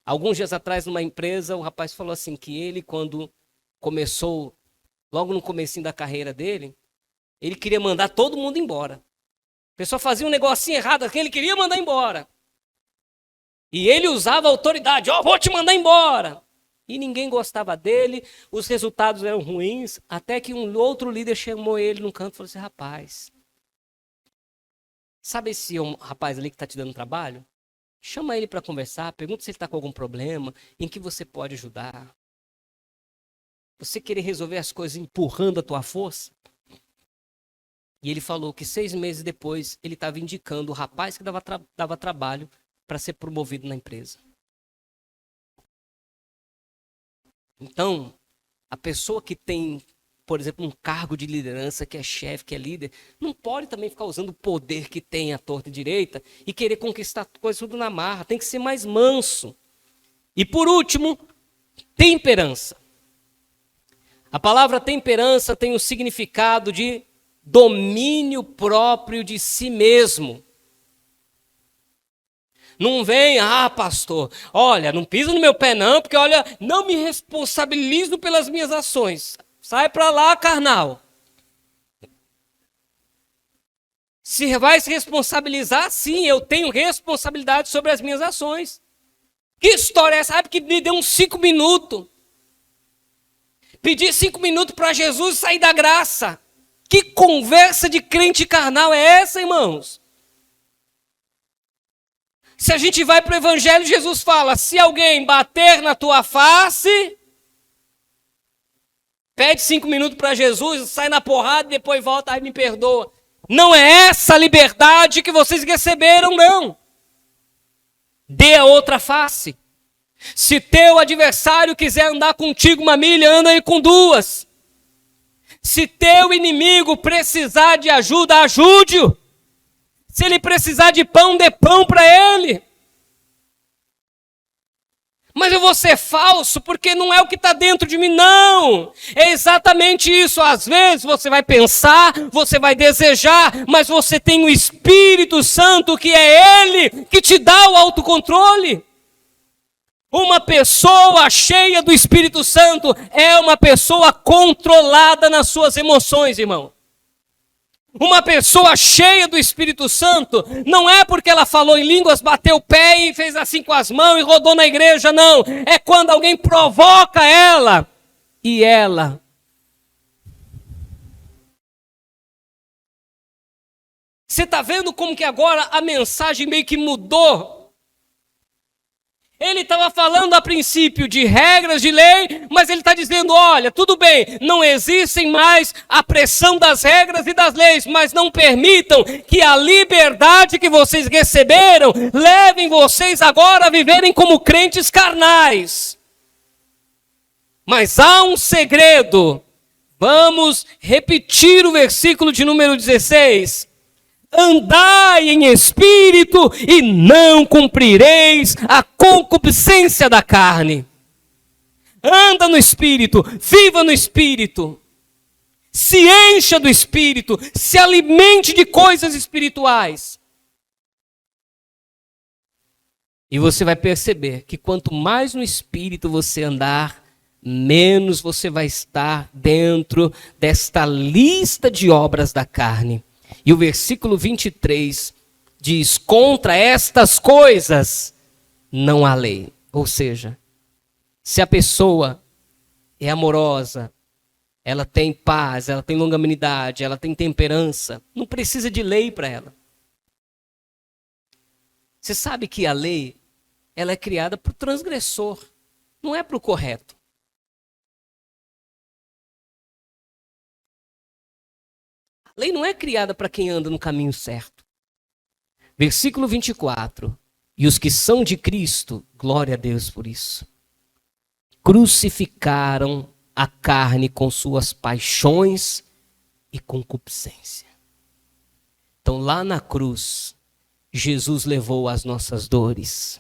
Alguns dias atrás, numa empresa, o rapaz falou assim que ele, quando começou, logo no comecinho da carreira dele, ele queria mandar todo mundo embora. A pessoa fazia um negocinho errado aqui, ele queria mandar embora. E ele usava a autoridade, vou te mandar embora. E ninguém gostava dele, os resultados eram ruins, até que um outro líder chamou ele num canto e falou assim, rapaz, sabe esse rapaz ali que está te dando trabalho? Chama ele para conversar, pergunta se ele está com algum problema, em que você pode ajudar. Você querer resolver as coisas empurrando a tua força? E ele falou que 6 meses depois, ele estava indicando o rapaz que dava trabalho para ser promovido na empresa. Então, a pessoa que tem, por exemplo, um cargo de liderança, que é chefe, que é líder, não pode também ficar usando o poder que tem à torta e direita e querer conquistar coisas tudo na marra. Tem que ser mais manso. E por último, temperança. A palavra temperança tem o significado de domínio próprio de si mesmo. Não vem, pastor, olha, não pisa no meu pé não, porque olha, não me responsabilizo pelas minhas ações. Sai para lá, carnal. Se vai se responsabilizar, sim, eu tenho responsabilidade sobre as minhas ações. Que história é essa? Sabe que me deu uns 5 minutos. Pedir 5 minutos para Jesus sair da graça. Que conversa de crente carnal é essa, irmãos? Se a gente vai para o Evangelho, Jesus fala, se alguém bater na tua face, pede 5 minutos para Jesus, sai na porrada e depois volta e me perdoa. Não é essa a liberdade que vocês receberam, não. Dê a outra face. Se teu adversário quiser andar contigo 1 milha, anda aí com 2. Se teu inimigo precisar de ajuda, ajude-o. Se ele precisar de pão, dê pão para ele. Mas eu vou ser falso porque não é o que está dentro de mim, não. É exatamente isso. Às vezes você vai pensar, você vai desejar, mas você tem o Espírito Santo, que é Ele que te dá o autocontrole. Uma pessoa cheia do Espírito Santo é uma pessoa controlada nas suas emoções, irmão. Uma pessoa cheia do Espírito Santo não é porque ela falou em línguas, bateu o pé e fez assim com as mãos e rodou na igreja, não. É quando alguém provoca ela e ela. Você está vendo como que agora a mensagem meio que mudou? Ele estava falando a princípio de regras de lei, mas ele está dizendo, olha, tudo bem, não existem mais a pressão das regras e das leis, mas não permitam que a liberdade que vocês receberam levem vocês agora a viverem como crentes carnais. Mas há um segredo. Vamos repetir o versículo de número 16. Andai em espírito e não cumprireis a concupiscência da carne. Anda no espírito, viva no espírito. Se encha do espírito, se alimente de coisas espirituais. E você vai perceber que quanto mais no espírito você andar, menos você vai estar dentro desta lista de obras da carne. E o versículo 23 diz, contra estas coisas não há lei. Ou seja, se a pessoa é amorosa, ela tem paz, ela tem longanimidade, ela tem temperança, não precisa de lei para ela. Você sabe que a lei, ela é criada para o transgressor, não é para o correto. A lei não é criada para quem anda no caminho certo. Versículo 24. E os que são de Cristo, glória a Deus por isso, crucificaram a carne com suas paixões e concupiscência. Então lá na cruz, Jesus levou as nossas dores.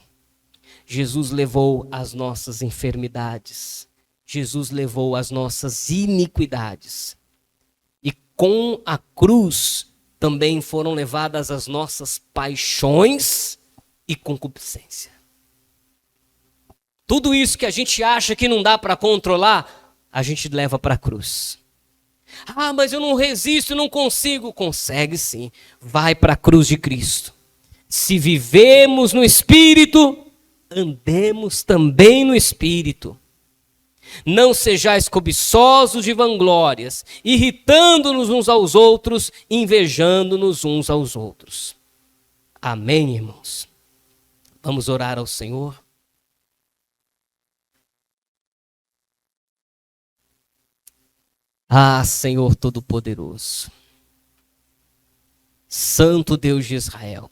Jesus levou as nossas enfermidades. Jesus levou as nossas iniquidades. Com a cruz também foram levadas as nossas paixões e concupiscência. Tudo isso que a gente acha que não dá para controlar, a gente leva para a cruz. Mas eu não resisto, não consigo. Consegue sim. Vai para a cruz de Cristo. Se vivemos no Espírito, andemos também no Espírito. Não sejais cobiçosos de vanglórias, irritando-nos uns aos outros, invejando-nos uns aos outros. Amém, irmãos? Vamos orar ao Senhor. Ah, Senhor Todo-Poderoso, Santo Deus de Israel,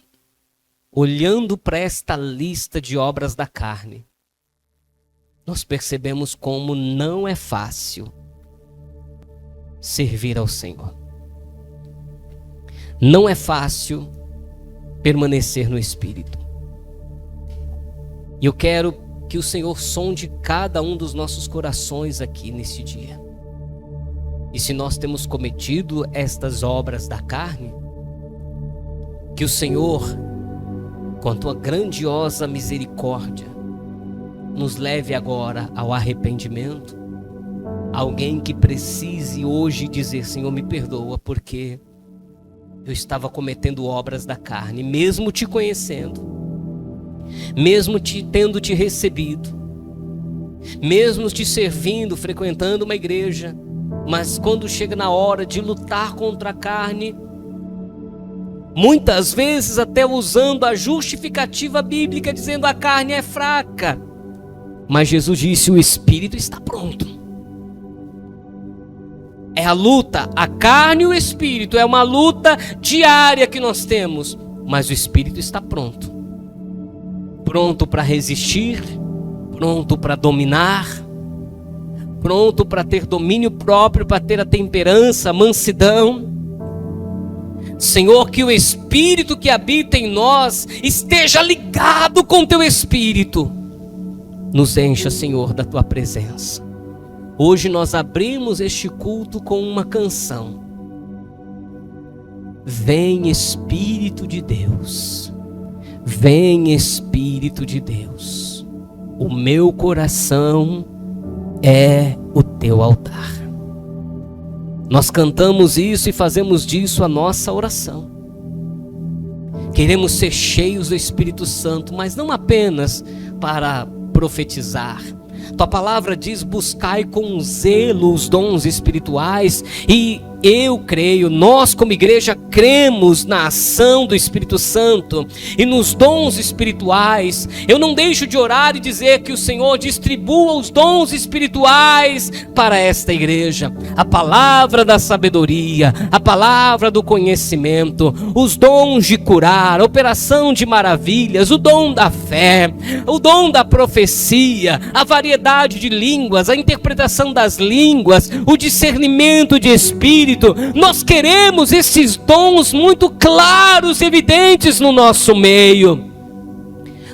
olhando para esta lista de obras da carne, nós percebemos como não é fácil servir ao Senhor. Não é fácil permanecer no Espírito. E eu quero que o Senhor sonde cada um dos nossos corações aqui nesse dia. E se nós temos cometido estas obras da carne, que o Senhor, com a tua grandiosa misericórdia, nos leve agora ao arrependimento. Alguém que precise hoje dizer: Senhor, me perdoa, porque eu estava cometendo obras da carne, mesmo te conhecendo, mesmo tendo te recebido, mesmo te servindo, frequentando uma igreja, mas quando chega na hora de lutar contra a carne, muitas vezes até usando a justificativa bíblica, dizendo a carne é fraca, mas Jesus disse: o Espírito está pronto. É a luta, a carne e o Espírito, é uma luta diária que nós temos, mas o Espírito está pronto. Pronto para resistir, pronto para dominar, pronto para ter domínio próprio, para ter a temperança, a mansidão. Senhor, que o Espírito que habita em nós esteja ligado com teu Espírito. Nos encha, Senhor, da tua presença. Hoje nós abrimos este culto com uma canção. Vem Espírito de Deus, vem Espírito de Deus, o meu coração é o teu altar. Nós cantamos isso e fazemos disso a nossa oração. Queremos ser cheios do Espírito Santo, mas não apenas para profetizar. Tua palavra diz: buscai com zelo os dons espirituais, e eu creio, nós como igreja cremos na ação do Espírito Santo e nos dons espirituais. Eu não deixo de orar e dizer que o Senhor distribua os dons espirituais para esta igreja. A palavra da sabedoria, a palavra do conhecimento, os dons de curar, a operação de maravilhas, o dom da fé, o dom da profecia, a variedade de línguas, a interpretação das línguas, o discernimento de espírito. Nós queremos esses dons muito claros e evidentes no nosso meio,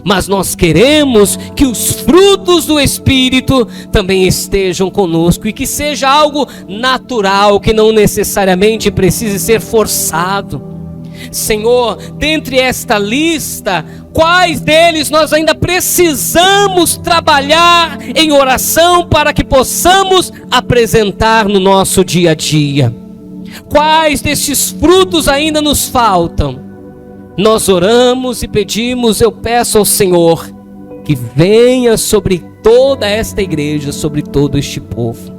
mas nós queremos que os frutos do Espírito também estejam conosco, e que seja algo natural, que não necessariamente precise ser forçado. Senhor, dentre esta lista, quais deles nós ainda precisamos trabalhar em oração para que possamos apresentar no nosso dia a dia? Quais destes frutos ainda nos faltam? Nós oramos e pedimos, eu peço ao Senhor que venha sobre toda esta igreja, sobre todo este povo,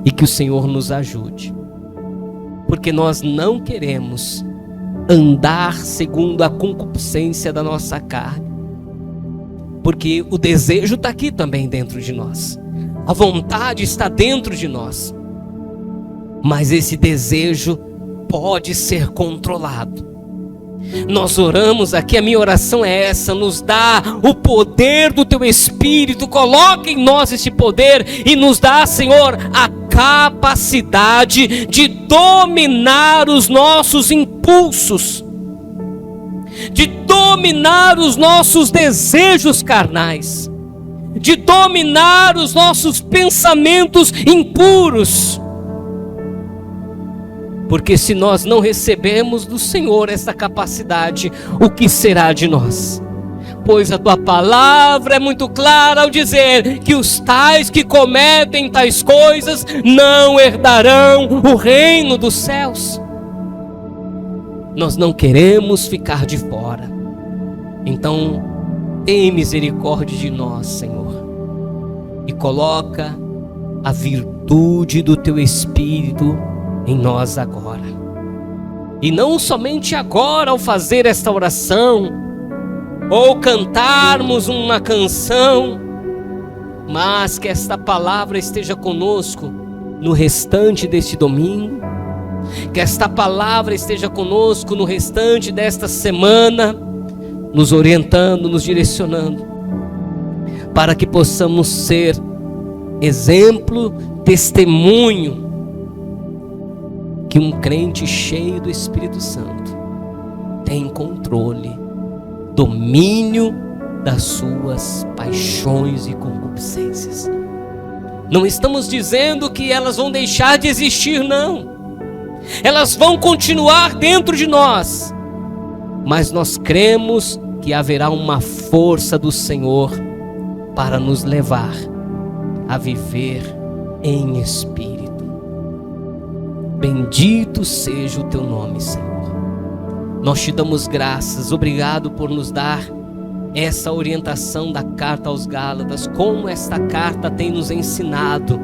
e que o Senhor nos ajude, porque nós não queremos andar segundo a concupiscência da nossa carne, porque o desejo está aqui também dentro de nós, a vontade está dentro de nós, mas esse desejo pode ser controlado. Nós oramos aqui, a minha oração é essa: nos dá o poder do teu Espírito, coloca em nós esse poder e nos dá, Senhor, a capacidade de dominar os nossos impulsos, de dominar os nossos desejos carnais, de dominar os nossos pensamentos impuros. Porque se nós não recebemos do Senhor essa capacidade, o que será de nós? Pois a tua palavra é muito clara ao dizer que os tais que cometem tais coisas não herdarão o reino dos céus. Nós não queremos ficar de fora. Então, tem misericórdia de nós, Senhor, e coloca a virtude do teu Espírito em nós agora. E não somente agora ao fazer esta oração, ou cantarmos uma canção, mas que esta palavra esteja conosco no restante deste domingo. Que esta palavra esteja conosco no restante desta semana, nos orientando, nos direcionando, para que possamos ser exemplo, testemunho, que um crente cheio do Espírito Santo tem controle, domínio das suas paixões e concupiscências. Não estamos dizendo que elas vão deixar de existir, não. Elas vão continuar dentro de nós, mas nós cremos que haverá uma força do Senhor para nos levar a viver em espírito. Bendito seja o teu nome, Senhor. Nós te damos graças, obrigado por nos dar essa orientação da carta aos Gálatas, como esta carta tem nos ensinado,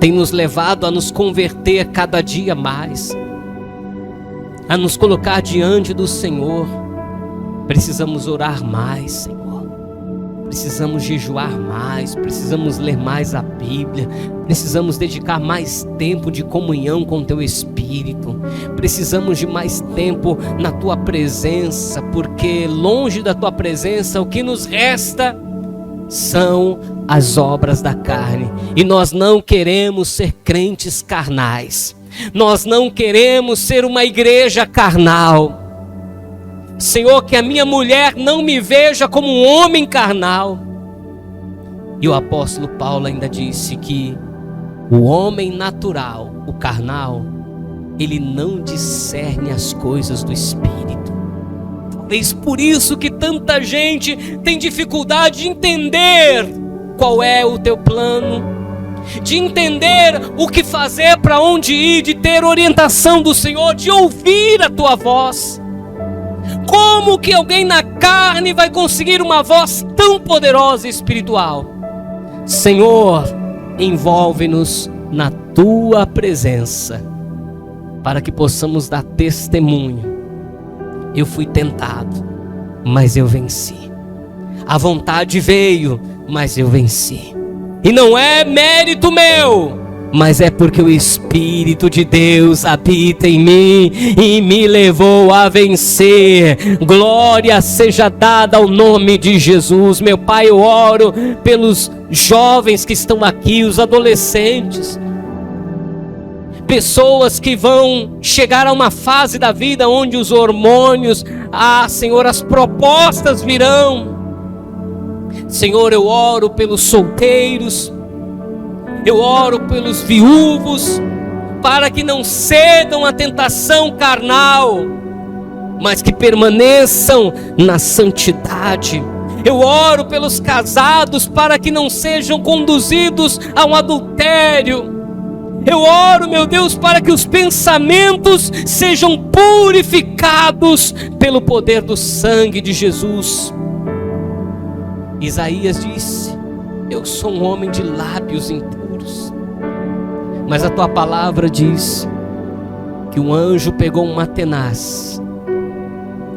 tem nos levado a nos converter cada dia mais, a nos colocar diante do Senhor. Precisamos orar mais, Senhor. Precisamos jejuar mais, precisamos ler mais a Bíblia, precisamos dedicar mais tempo de comunhão com o Teu Espírito, precisamos de mais tempo na Tua presença, porque longe da Tua presença o que nos resta são as obras da carne, e nós não queremos ser crentes carnais, nós não queremos ser uma igreja carnal. Senhor, que a minha mulher não me veja como um homem carnal. E o apóstolo Paulo ainda disse que o homem natural, o carnal, ele não discerne as coisas do Espírito. Talvez por isso que tanta gente tem dificuldade de entender qual é o teu plano, de entender o que fazer, para onde ir, de ter orientação do Senhor, de ouvir a tua voz. Como que alguém na carne vai conseguir uma voz tão poderosa e espiritual? Senhor, envolve-nos na tua presença, para que possamos dar testemunho. Eu fui tentado, mas eu venci. A vontade veio, mas eu venci. E não é mérito meu, mas é porque o Espírito de Deus habita em mim e me levou a vencer. Glória seja dada ao nome de Jesus. Meu Pai, eu oro pelos jovens que estão aqui, os adolescentes, pessoas que vão chegar a uma fase da vida onde os hormônios, Senhor, as propostas virão. Senhor, eu oro pelos solteiros, eu oro pelos viúvos, para que não cedam à tentação carnal, mas que permaneçam na santidade. Eu oro pelos casados, para que não sejam conduzidos a um adultério. Eu oro, meu Deus, para que os pensamentos sejam purificados pelo poder do sangue de Jesus. Isaías disse: eu sou um homem de lábios impuros. Mas a tua palavra diz que um anjo pegou uma tenaz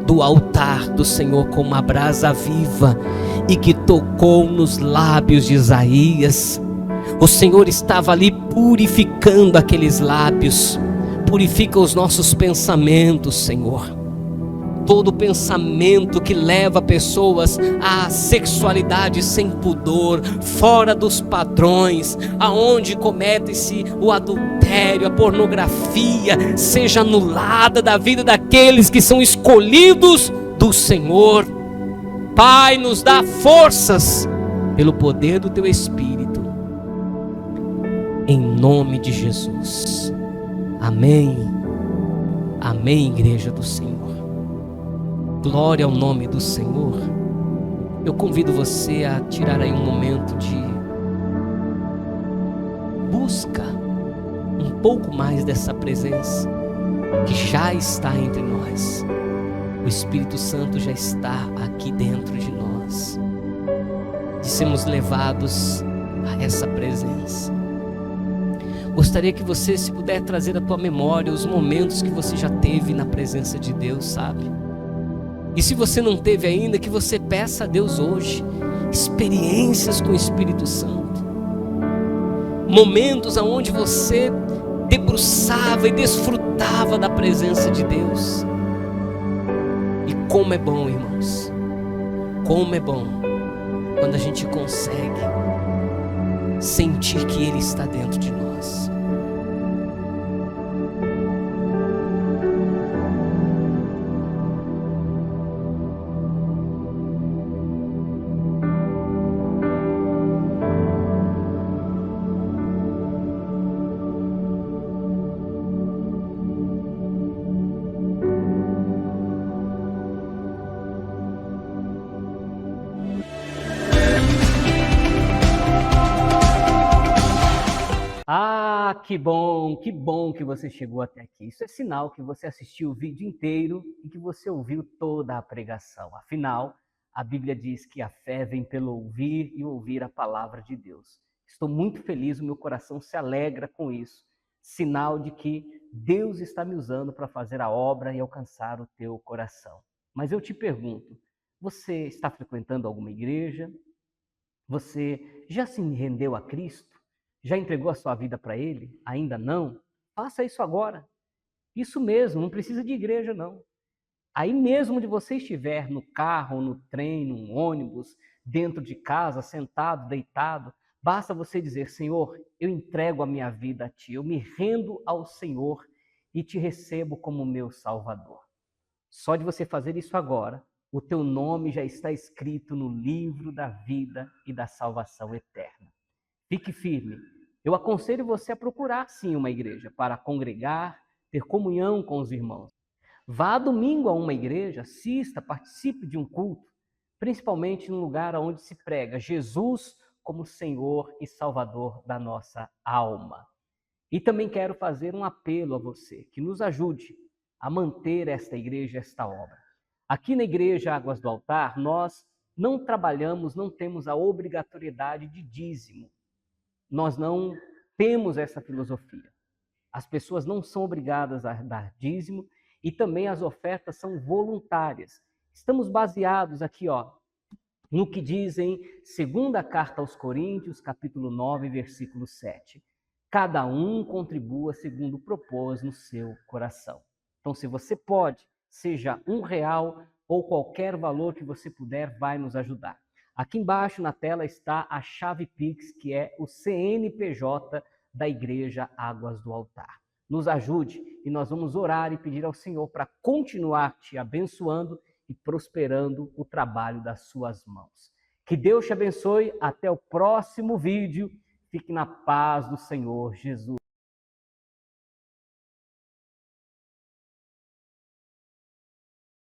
do altar do Senhor com uma brasa viva e que tocou nos lábios de Isaías. O Senhor estava ali purificando aqueles lábios. Purifica os nossos pensamentos, Senhor. Todo pensamento que leva pessoas à sexualidade sem pudor, fora dos padrões, aonde comete-se o adultério, a pornografia, seja anulada da vida daqueles que são escolhidos do Senhor. Pai, nos dá forças pelo poder do Teu Espírito, em nome de Jesus. Amém. Amém, igreja do Senhor. Glória ao nome do Senhor. Eu convido você a tirar aí um momento de busca um pouco mais dessa presença que já está entre nós. O Espírito Santo já está aqui dentro de nós, de sermos levados a essa presença. Gostaria que você, se puder, trazer à tua memória os momentos que você já teve na presença de Deus, sabe? E se você não teve ainda, que você peça a Deus hoje experiências com o Espírito Santo. momentos onde você debruçava e desfrutava da presença de Deus. E como é bom, irmãos, como é bom quando a gente consegue sentir que Ele está dentro de nós. Ah, que bom que você chegou até aqui. Isso é sinal que você assistiu o vídeo inteiro e que você ouviu toda a pregação. Afinal, a Bíblia diz que a fé vem pelo ouvir e ouvir a palavra de Deus. Estou muito feliz, o meu coração se alegra com isso. Sinal de que Deus está me usando para fazer a obra e alcançar o teu coração. Mas eu te pergunto, você está frequentando alguma igreja? Você já se rendeu a Cristo? Já entregou a sua vida para Ele? Ainda não? Faça isso agora. Isso mesmo, não precisa de igreja, não. Aí mesmo onde você estiver, no carro, no trem, no ônibus, dentro de casa, sentado, deitado, basta você dizer: Senhor, eu entrego a minha vida a Ti, eu me rendo ao Senhor e Te recebo como meu Salvador. Só de você fazer isso agora, o teu nome já está escrito no livro da vida e da salvação eterna. Fique firme. Eu aconselho você a procurar, sim, uma igreja para congregar, ter comunhão com os irmãos. Vá domingo a uma igreja, assista, participe de um culto, principalmente num lugar onde se prega Jesus como Senhor e Salvador da nossa alma. E também quero fazer um apelo a você, que nos ajude a manter esta igreja, esta obra. Aqui na Igreja Águas do Altar, nós não trabalhamos, não temos a obrigatoriedade de dízimo. Nós não temos essa filosofia. As pessoas não são obrigadas a dar dízimo e também as ofertas são voluntárias. Estamos baseados aqui, no que diz em 2ª Carta aos Coríntios, capítulo 9, versículo 7. Cada um contribua segundo propôs no seu coração. Então, se você pode, seja R$1 ou qualquer valor que você puder, vai nos ajudar. Aqui embaixo na tela está a chave Pix, que é o CNPJ da Igreja Águas do Altar. Nos ajude e nós vamos orar e pedir ao Senhor para continuar te abençoando e prosperando o trabalho das suas mãos. Que Deus te abençoe. Até o próximo vídeo. Fique na paz do Senhor Jesus.